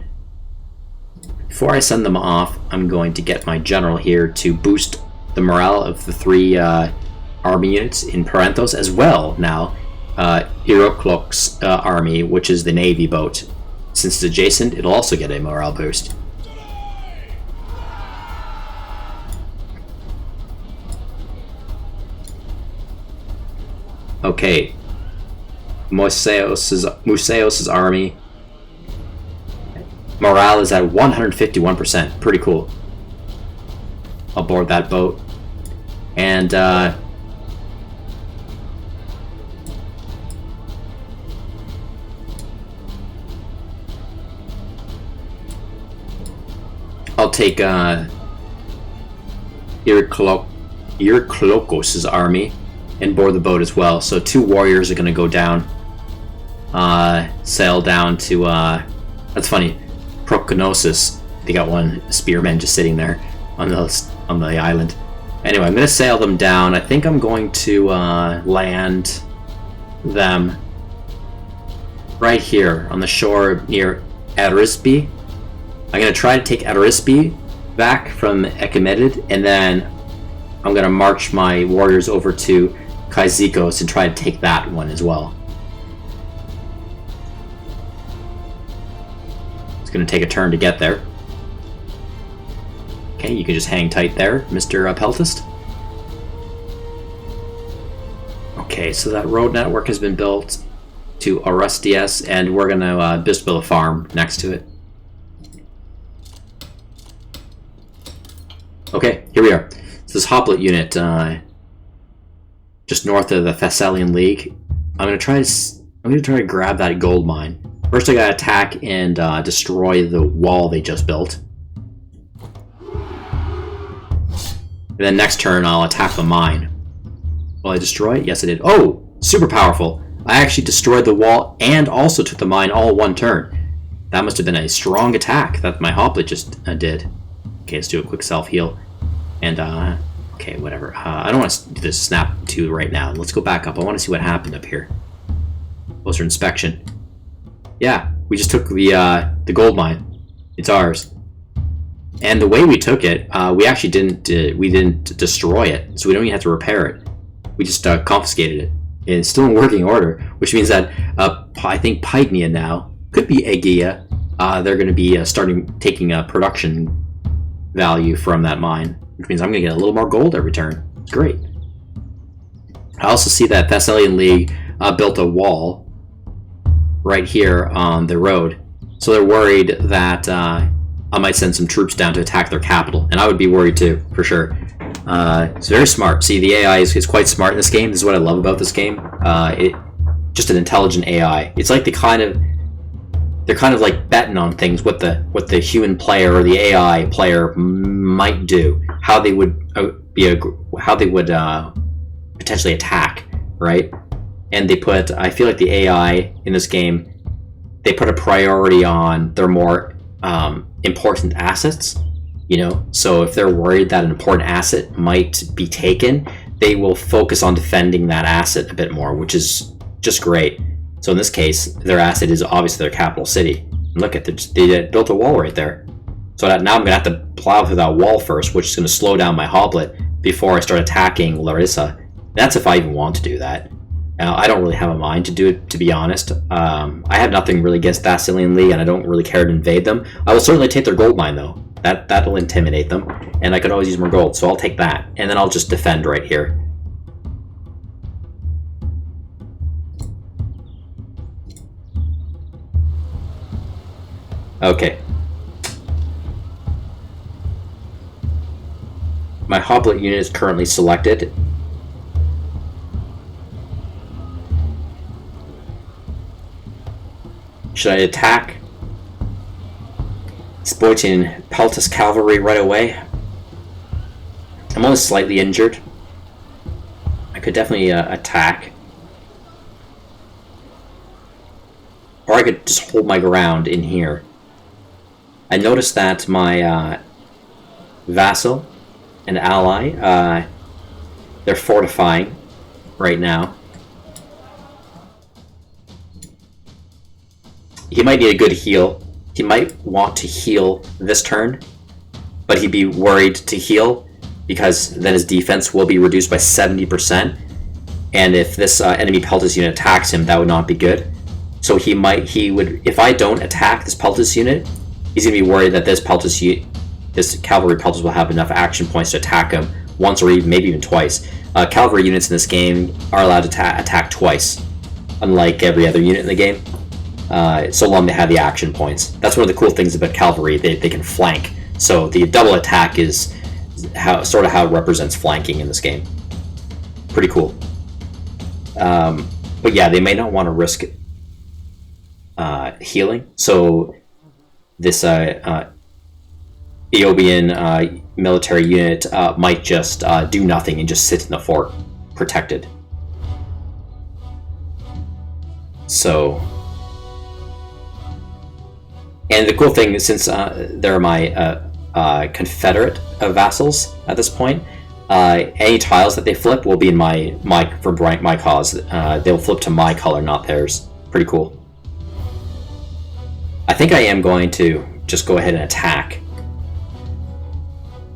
Before I send them off, I'm going to get my general here to boost the morale of the three army units in Parenthos as well. Now, Iroklok's army, which is the navy boat, since it's adjacent, it'll also get a morale boost. Okay, Museos' army morale is at 151%. Pretty cool. I'll board that boat. And I'll take Iroklokos' army and board the boat as well. So 2 warriors are going to go down, sail down to, that's funny, Prokonosis. They got 1 spearman just sitting there on the island. Anyway, I'm going to sail them down. I think I'm going to land them right here on the shore near Arisbe. I'm going to try to take Arisbe back from Echemedid, and then I'm going to march my warriors over to Kaizikos and try to take that one as well. It's going to take a turn to get there. Okay, you can just hang tight there, Mr. Peltist. Okay, so that road network has been built to Orestes, and we're going to just build a farm next to it. Okay, here we are. So this Hoplite unit, just north of the Thessalian League. I'm gonna try to grab that gold mine. First, I gotta attack and destroy the wall they just built. And then next turn, I'll attack the mine. Will I destroy it? Yes, I did. Oh, super powerful! I actually destroyed the wall and also took the mine all 1 turn. That must have been a strong attack that my Hoplite just did. Okay, let's do a quick self-heal. And, okay, whatever. I don't want to do this snap to right now. Let's go back up. I want to see what happened up here. Closer inspection. Yeah, we just took the gold mine. It's ours. And the way we took it, we actually didn't destroy it, so we don't even have to repair it. We just confiscated it. And it's still in working order, which means that I think Pygmea now, could be Aegea, they're going to be taking production value from that mine, which means I'm going to get a little more gold every turn. Great. I also see that Thessalian League built a wall right here on the road, so they're worried that I might send some troops down to attack their capital, and I would be worried too, for sure. It's very smart. See, the AI is quite smart in this game. This is what I love about this game. Just an intelligent AI. It's like they're kind of like betting on things, what the human player or the AI player might do, how they would potentially attack, right? And I feel like the AI in this game, they put a priority on their more important assets. So if they're worried that an important asset might be taken, they will focus on defending that asset a bit more, which is just great. So in this case, their asset is obviously their capital city. And look at they built a wall right there. So now I'm going to have to plow through that wall first, which is going to slow down my Hoplite before I start attacking Larissa. That's if I even want to do that. I don't really have a mind to do it, to be honest. I have nothing really against Thessalian League, and I don't really care to invade them. I will certainly take their gold mine, though. That'll intimidate them, and I could always use more gold, so I'll take that. And then I'll just defend right here. Okay. My Hoplite unit is currently selected. Should I attack Spoitin Peltis cavalry right away? I'm only slightly injured. I could definitely attack. Or I could just hold my ground in here. I noticed that my vassal and ally, they're fortifying right now. He might need a good heal. He might want to heal this turn, but he'd be worried to heal because then his defense will be reduced by 70%. And if this enemy Peltas unit attacks him, that would not be good. So he would, if I don't attack this Peltas unit, he's going to be worried that this cavalry Peltas will have enough action points to attack him once or even, maybe even twice. Cavalry units in this game are allowed to attack twice, unlike every other unit in the game, so long they have the action points. That's one of the cool things about cavalry, they can flank. So the double attack is how it represents flanking in this game. Pretty cool. But yeah, they may not want to risk healing. So this Eobian military unit might just do nothing and just sit in the fort, protected. So, and the cool thing is, since they're my Confederate vassals at this point, any tiles that they flip will be in my cause. They'll flip to my color, not theirs. Pretty cool. I think I am going to just go ahead and attack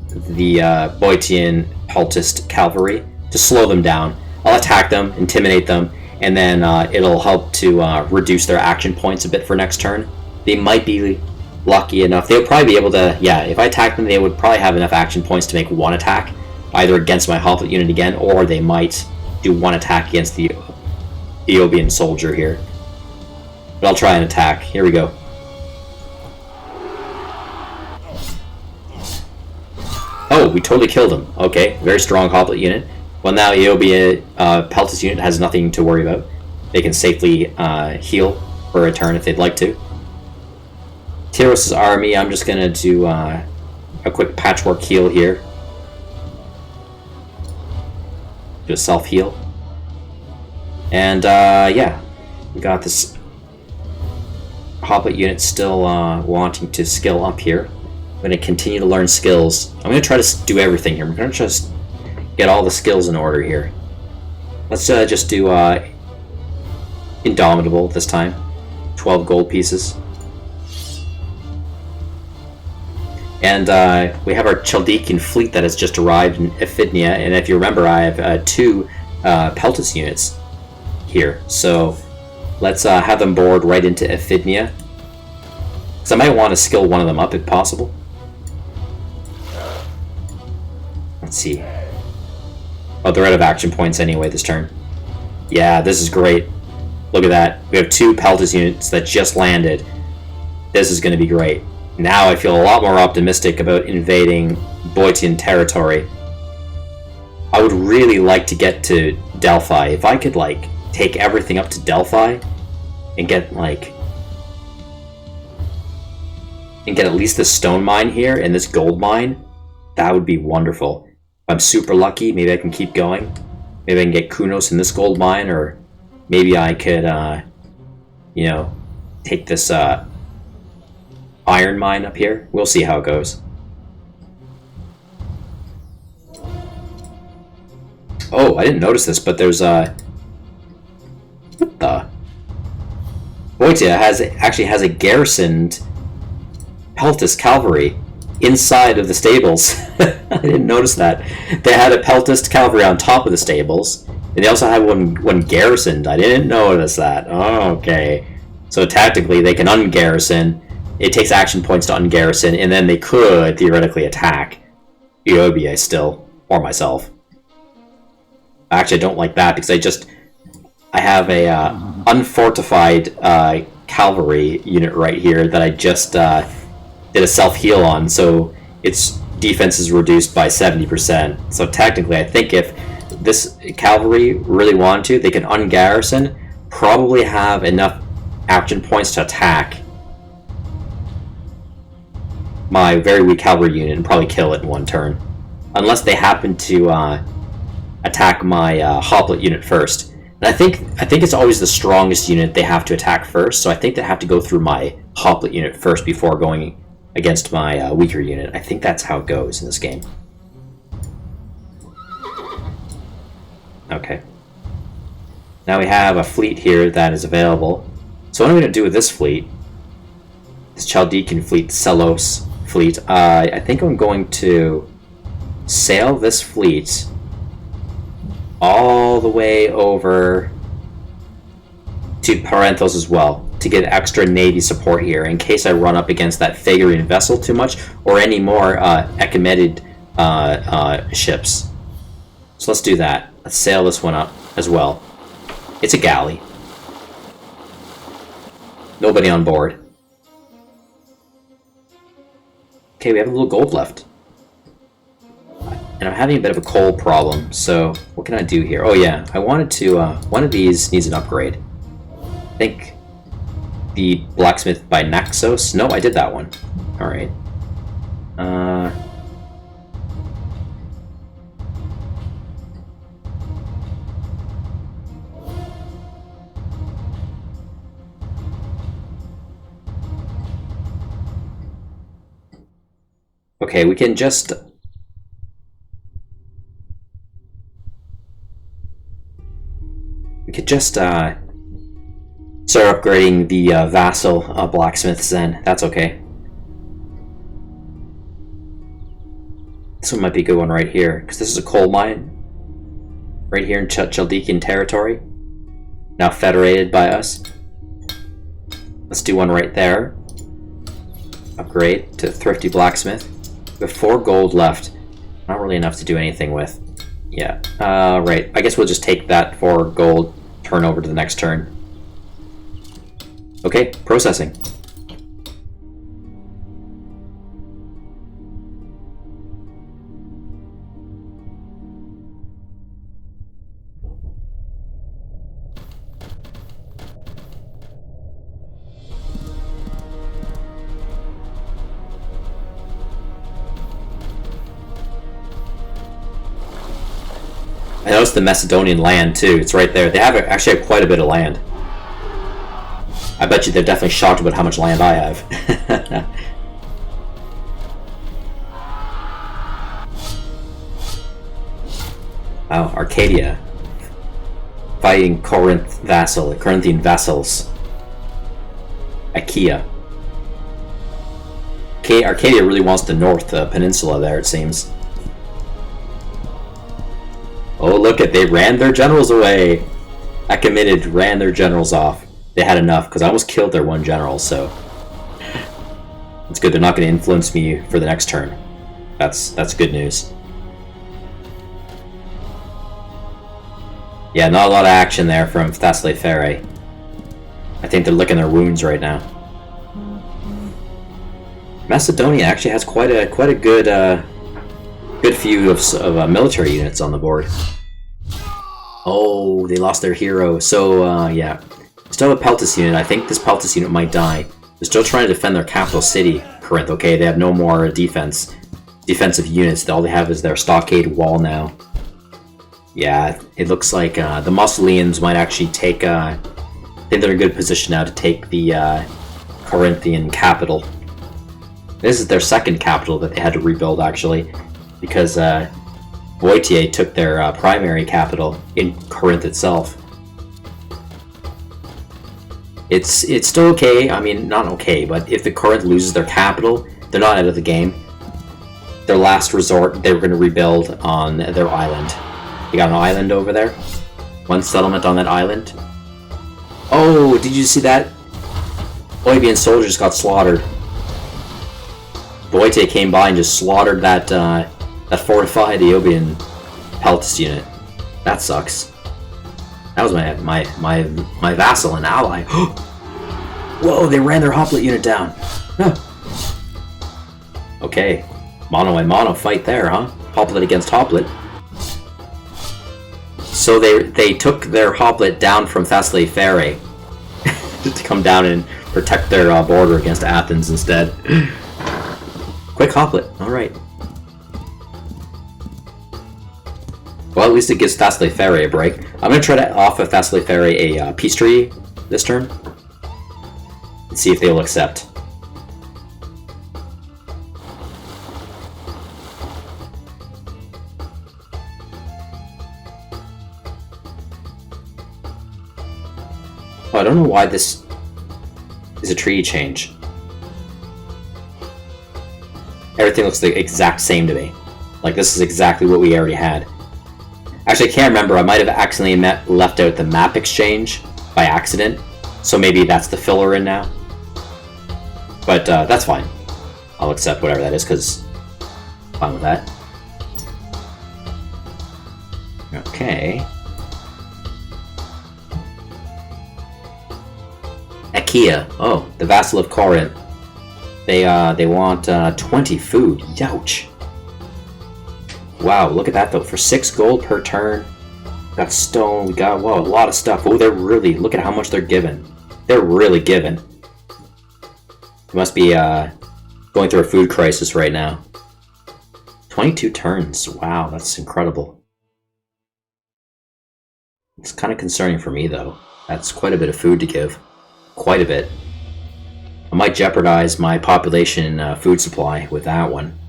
the Boeotian Peltast cavalry to slow them down. I'll attack them, intimidate them, and then it'll help to reduce their action points a bit for next turn. They might be lucky enough. They'll probably be able to, yeah, if I attack them, they would probably have enough action points to make one attack, either against my hoplite unit again, or they might do one attack against the Eobian soldier here. But I'll try and attack. Here we go. Oh, we totally killed him. Okay, very strong hoplite unit. Well, now Eobian Peltas unit has nothing to worry about. They can safely heal for a turn if they'd like to. Tyros' army, I'm just going to do a quick patchwork heal here. Do a self-heal. And, yeah, we got this hoplite unit still wanting to skill up here. I'm going to continue to learn skills. I'm going to try to do everything here. I'm going to just get all the skills in order here. Let's just do Indomitable this time. 12 gold pieces. And we have our Chaldean fleet that has just arrived in Ephidia, and if you remember, I have 2 Peltas units here. So let's have them board right into Ephidia. Because I might want to skill one of them up if possible. Let's see. Oh, they're out of action points anyway this turn. Yeah, this is great. Look at that. We have 2 Peltas units that just landed. This is going to be great. Now I feel a lot more optimistic about invading Boeotian territory. I would really like to get to Delphi. If I could, like, take everything up to Delphi and get, like, at least this stone mine here and this gold mine, that would be wonderful. If I'm super lucky, maybe I can keep going. Maybe I can get Kunos in this gold mine, or maybe I could, you know, take this, iron mine up here. We'll see how it goes. Oh, I didn't notice this, but there's what the? Boeotia actually has a garrisoned Peltas cavalry inside of the stables. I didn't notice that. They had a Peltas cavalry on top of the stables, and they also had one garrisoned. I didn't notice that. Oh, okay. So tactically, they can ungarrison. It takes action points to ungarrison, and then they could theoretically attack Eobia still, or myself. Actually, I don't like that because I have a unfortified cavalry unit right here that I just did a self-heal on, so its defense is reduced by 70%. So technically, I think if this cavalry really wanted to, they can ungarrison, probably have enough action points to attack my very weak cavalry unit and probably kill it in one turn. Unless they happen to attack my hoplite unit first. And I think it's always the strongest unit they have to attack first, so I think they have to go through my hoplite unit first before going against my weaker unit. I think that's how it goes in this game. Okay. Now we have a fleet here that is available. So what am I going to do with this fleet? This Chaldean fleet, Selos fleet. I think I'm going to sail this fleet all the way over to Parenthos as well to get extra navy support here in case I run up against that Phagarian vessel too much or any more Achaemenid ships. So let's do that. Let's sail this one up as well. It's a galley. Nobody on board. Okay, we have a little gold left. And I'm having a bit of a coal problem, so what can I do here? Oh yeah, I wanted to, one of these needs an upgrade. I think the blacksmith by Naxos? No, I did that one. Alright. Okay, we can just... We could just start upgrading the vassal blacksmiths then. That's okay. This one might be a good one right here, because this is a coal mine. Right here in Chaldean territory. Now federated by us. Let's do one right there. Upgrade to Thrifty Blacksmith. We have 4 gold left. Not really enough to do anything with. Yeah, right. I guess we'll just take that 4 gold, turn over to the next turn. Okay, processing. I noticed the Macedonian land too. It's right there. They actually have quite a bit of land. I bet you they're definitely shocked about how much land I have. Wow, Arcadia. Fighting Corinthian vassals. Achaea. Arcadia really wants the North Peninsula there, it seems. Oh, look they ran their generals away. Achaemenid ran their generals off. They had enough, because I almost killed their one general, so... It's good, they're not going to influence me for the next turn. That's good news. Yeah, not a lot of action there from Thessaloniki. I think they're licking their wounds right now. Macedonia actually has quite a good few of military units on the board. Oh, they lost their hero. So yeah, still have a Peltis unit. I think this Peltis unit might die. They're still trying to defend their capital city, Corinth. Okay, they have no more defensive units. All they have is their stockade wall now. Yeah, it looks like the Mousilians might actually take. I think they're in a good position now to take the Corinthian capital. This is their second capital that they had to rebuild, actually, because Boitier took their primary capital in Corinth itself. It's still okay. I mean, not okay, but if the Corinth loses their capital, they're not out of the game. Their last resort, they were going to rebuild on their island. You got an island over there? One settlement on that island? Oh, did you see that? Oibian soldiers got slaughtered. Boite came by and just slaughtered that fortified Eobian Peltis unit. That sucks. That was my vassal and ally. Whoa, they ran their hoplite unit down. No. Okay. Mono fight there, huh? Hoplite against hoplite. So they took their hoplite down from Thessaloniki to come down and protect their border against Athens instead. Quick hoplite, alright. Well, at least it gives Thessaly Ferry a break. I'm going to try to offer Thessaly Ferry a peace treaty this turn. And see if they will accept. Oh, I don't know why this is a treaty change. Everything looks the exact same to me. Like, this is exactly what we already had. Actually, I can't remember. I might have accidentally left out the map exchange by accident. So maybe that's the filler in now. But that's fine. I'll accept whatever that is, because I'm fine with that. Okay. Achaea. Oh, the vassal of Corinth. They want 20 food. Youch. Wow, look at that though. For 6 gold per turn, got stone. We got a lot of stuff. Oh, they're really, look at how much they're giving. They're really giving. They must be going through a food crisis right now. 22 turns. Wow, that's incredible. It's kind of concerning for me though. That's quite a bit of food to give. Quite a bit. I might jeopardize my population food supply with that one.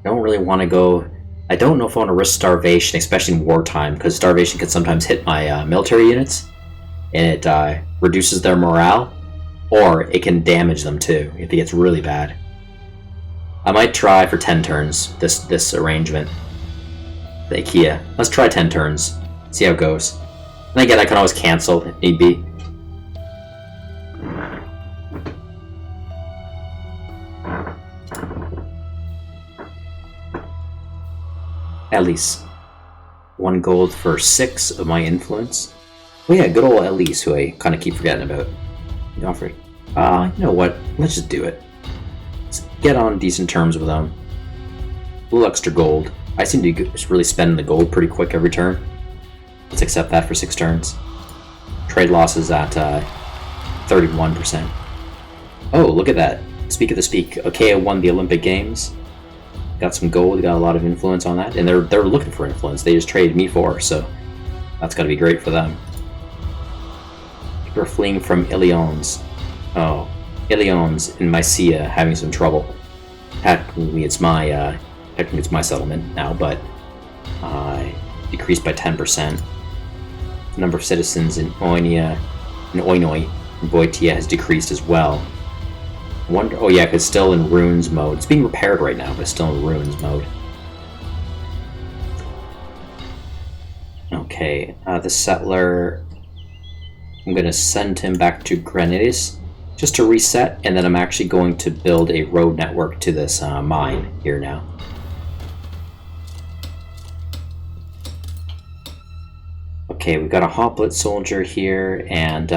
Don't really want to go. I don't know if I want to risk starvation, especially in wartime, because starvation can sometimes hit my military units, and it reduces their morale, or it can damage them too if it gets really bad. I might try for 10 turns this arrangement. The IKEA. Let's try 10 turns. See how it goes. And again, I can always cancel if need be. Elise. 1 gold for 6 of my influence. Oh yeah, good old Elise, who I kind of keep forgetting about. You know what? Let's just do it. Let's get on decent terms with them. A little extra gold. I seem to be really spending the gold pretty quick every turn. Let's accept that for 6 turns. Trade losses at 31%. Oh, look at that. Speak of the speak. Achaea won the Olympic Games. Got some gold, got a lot of influence on that. And they're looking for influence. They just traded me for, so that's gotta be great for them. People are fleeing from Iliones. Oh, Iliones in Mysia having some trouble. Technically it's my settlement now, but decreased by 10%. The number of citizens in Oinoi and Boeotia has decreased as well. Oh yeah, because it's still in ruins mode. It's being repaired right now, but it's still in ruins mode. Okay, the settler, I'm going to send him back to Granidis just to reset, and then I'm actually going to build a road network to this mine here now. Okay, we've got a Hoplet soldier here, and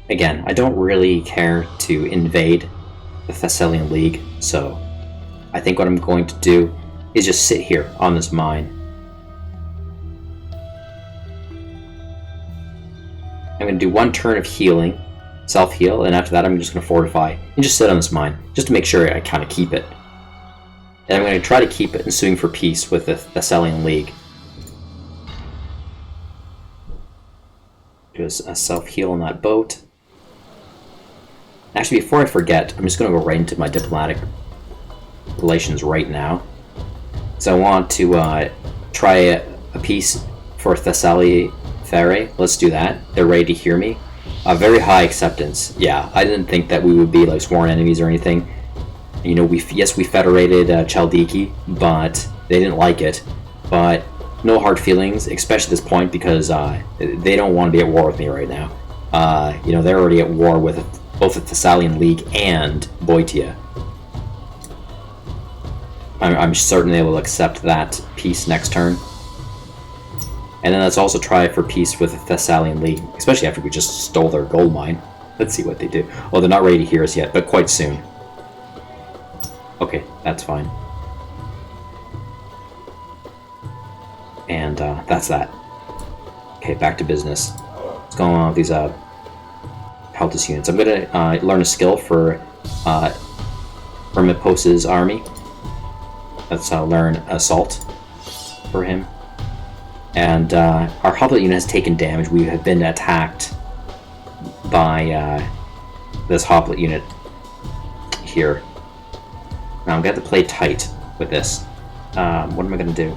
again, I don't really care to invade the Thessalian League, so I think what I'm going to do is just sit here on this mine. I'm going to do 1 turn of healing, self-heal, and after that I'm just going to fortify and just sit on this mine, just to make sure I kind of keep it. And I'm going to try to keep it ensuing for peace with the Thessalian League. Do a self-heal on that boat. Actually, before I forget, I'm just going to go right into my diplomatic relations right now. So I want to try a peace for Thessaly Fere. Let's do that. They're ready to hear me. Very high acceptance. Yeah, I didn't think that we would be like sworn enemies or anything. You know, we federated Chaldiki, but they didn't like it. But no hard feelings, especially at this point, because they don't want to be at war with me right now. You know, they're already at war with both the Thessalian League and Boeotia. I'm certain they will accept that peace next turn. And then let's also try for peace with the Thessalian League, especially after we just stole their gold mine. Let's see what they do. Well, they're not ready to hear us yet, but quite soon. Okay, that's fine. And that's that. Okay, back to business. What's going on with these Peltis units? I'm going to learn a skill for from Hipposis' army. Let's learn Assault for him. And our hoplite unit has taken damage. We have been attacked by this hoplite unit here. Now I'm going to have to play tight with this. What am I going to do?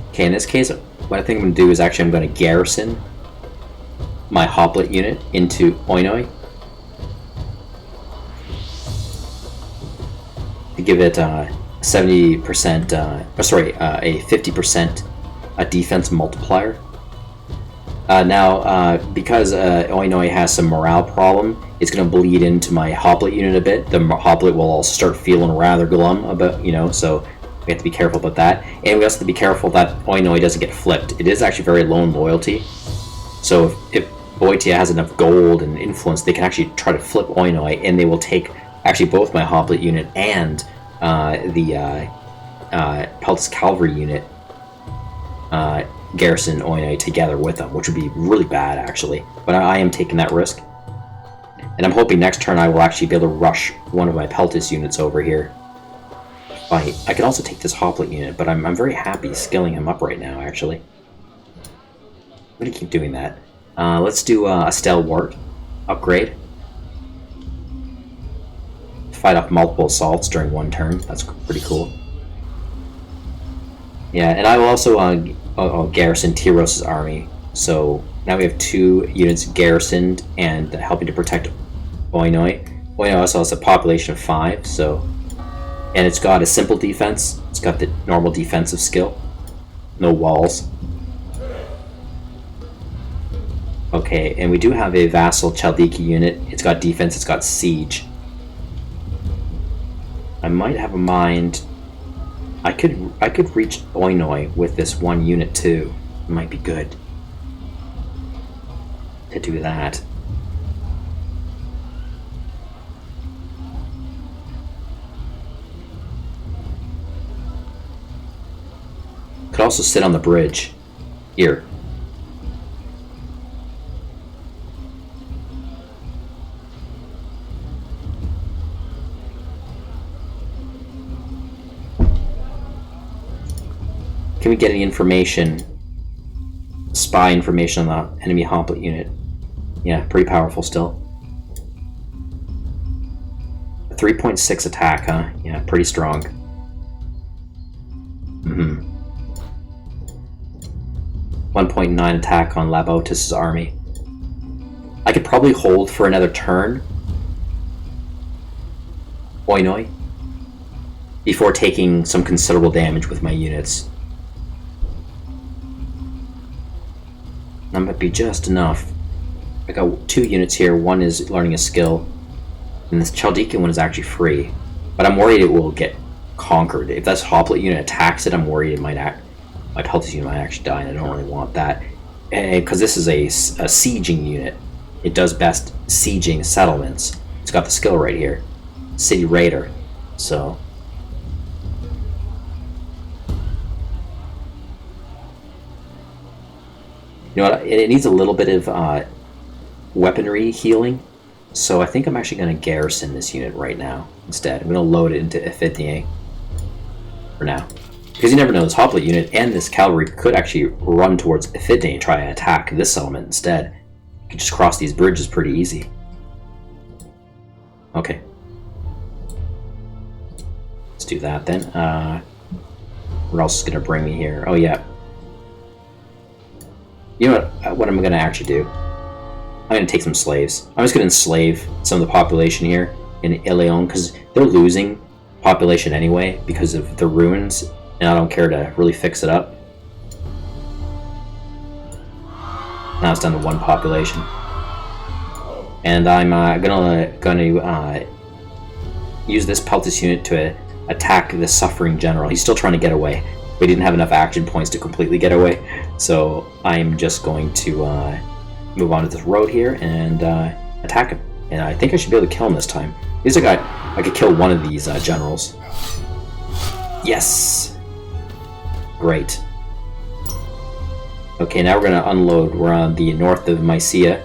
Okay, in this case, what I think I'm going to do is actually I'm going to garrison my hoplite unit into Oinoi to give it 70%, a 50% defense multiplier. Now, because Oinoi has some morale problem, it's going to bleed into my hoplite unit a bit. The hoplite will also start feeling rather glum about, so we have to be careful about that. And we also have to be careful that Oinoi doesn't get flipped. It is actually very low in loyalty. So if Boeotia has enough gold and influence, they can actually try to flip Oinoi, and they will take actually both my hoplite unit and the Peltis Cavalry unit garrison Oinoi together with them, which would be really bad actually. But I am taking that risk. And I'm hoping next turn I will actually be able to rush one of my Peltis units over here. I can also take this hoplite unit, but I'm very happy skilling him up right now, actually. I'm going to keep doing that. Let's do a Stalwart upgrade. Fight off multiple assaults during one turn. That's pretty cool. Yeah, and I will also garrison Tyros' army. So now we have 2 units garrisoned and helping to protect Oinoi. Oinoi also has a population of 5, so... And it's got a simple defense. It's got the normal defensive skill. No walls. Okay, and we do have a vassal Chaldiki unit. It's got defense, it's got siege. I might have a mind... I could reach Oinoi with this one unit too. It might be good to do that. Could also sit on the bridge here. Can we get any information, spy information on the enemy hoplite unit? Yeah, pretty powerful still. A 3.6 attack, huh? Yeah, pretty strong. Mm-hmm. 1.9 attack on Labotus' army. I could probably hold for another turn Oinoi before taking some considerable damage with my units. That might be just enough. I got 2 units here. One is learning a skill, and this Chaldean one is actually free. But I'm worried it will get conquered. If that hoplite unit attacks it, I'm worried it might act. My Peltis unit might actually die, and I don't really want that. Because this is a sieging unit. It does best sieging settlements. It's got the skill right here. City Raider. So... You know what, it needs a little bit of weaponry healing, so I think I'm actually going to garrison this unit right now instead. I'm going to load it into Athens for now. Because you never know, this hoplite unit and this cavalry could actually run towards Athens and try to attack this settlement instead. You can just cross these bridges pretty easy. Okay. Let's do that then. What else is going to bring me here? Oh yeah. You know what I'm going to actually do? I'm going to take some slaves. I'm just going to enslave some of the population here in Ilion, because they're losing population anyway because of the ruins, and I don't care to really fix it up. Now it's down to 1 population. And I'm gonna use this Peltis unit to attack the suffering general. He's still trying to get away. We didn't have enough action points to completely get away, so I'm just going to move on to this road here and attack him. And I think I should be able to kill him this time. At least I could kill one of these generals. Yes! Great. Okay, now we're going to unload. We're on the north of Mycia.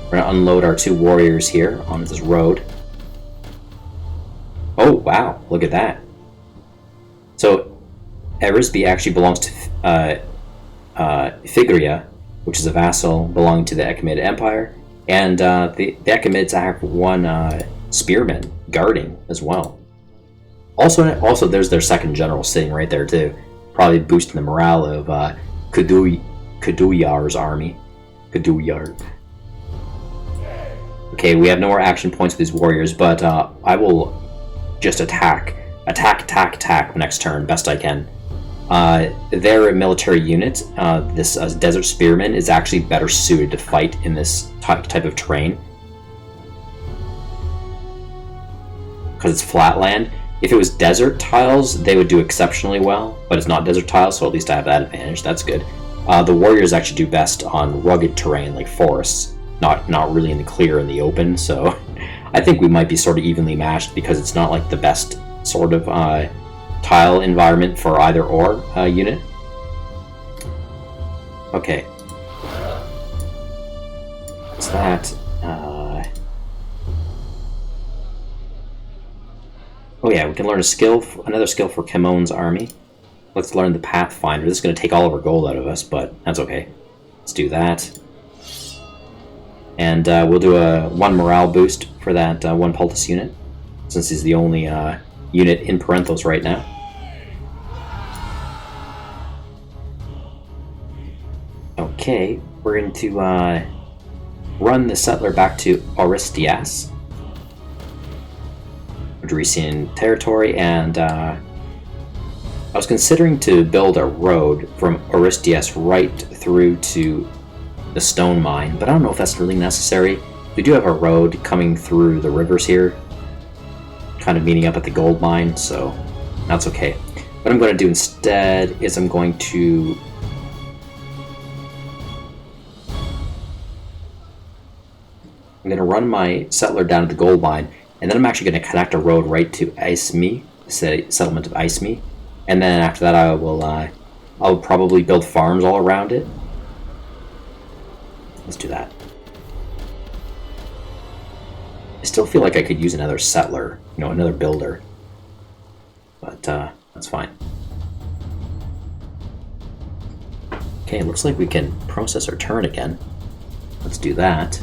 We're going to unload our 2 warriors here on this road. Oh, wow. Look at that. So, Erisby actually belongs to Phigria, which is a vassal belonging to the Achaemenid Empire. And the Achaemenids have 1 spearman guarding as well. Also, there's their 2nd general sitting right there, too. Probably boosting the morale of Kuduyar's army. Kuduyar. Okay, we have no more action points with these warriors, but I will just attack next turn, best I can. Their military unit, this Desert Spearman, is actually better suited to fight in this type of terrain. Because it's flat land. If it was desert tiles, they would do exceptionally well, but it's not desert tiles, so at least I have that advantage. That's good. The warriors actually do best on rugged terrain like forests, not really in the clear in the open, so I think we might be sort of evenly matched because it's not like the best sort of tile environment for either or unit. Okay. What's that? Oh yeah, we can learn another skill for Camon's army. Let's learn the Pathfinder. This is going to take all of our gold out of us, but that's okay. Let's do that. And we'll do a 1 morale boost for that 1 Pultus unit, since he's the only unit in Parenthos right now. Okay, we're going to run the settler back to Aristias, Odrysian territory, and I was considering to build a road from Aristias right through to the stone mine, but I don't know if that's really necessary. We do have a road coming through the rivers here, kind of meeting up at the gold mine, so that's okay. What I'm going to do instead is I'm going to run my settler down to the gold mine, and then I'm actually going to connect a road right to Ismi, the settlement of Ismi, and then after that I'll probably build farms all around it. Let's do that. I still feel like I could use another settler, another builder, but that's fine. Okay, it looks like we can process our turn again. Let's do that.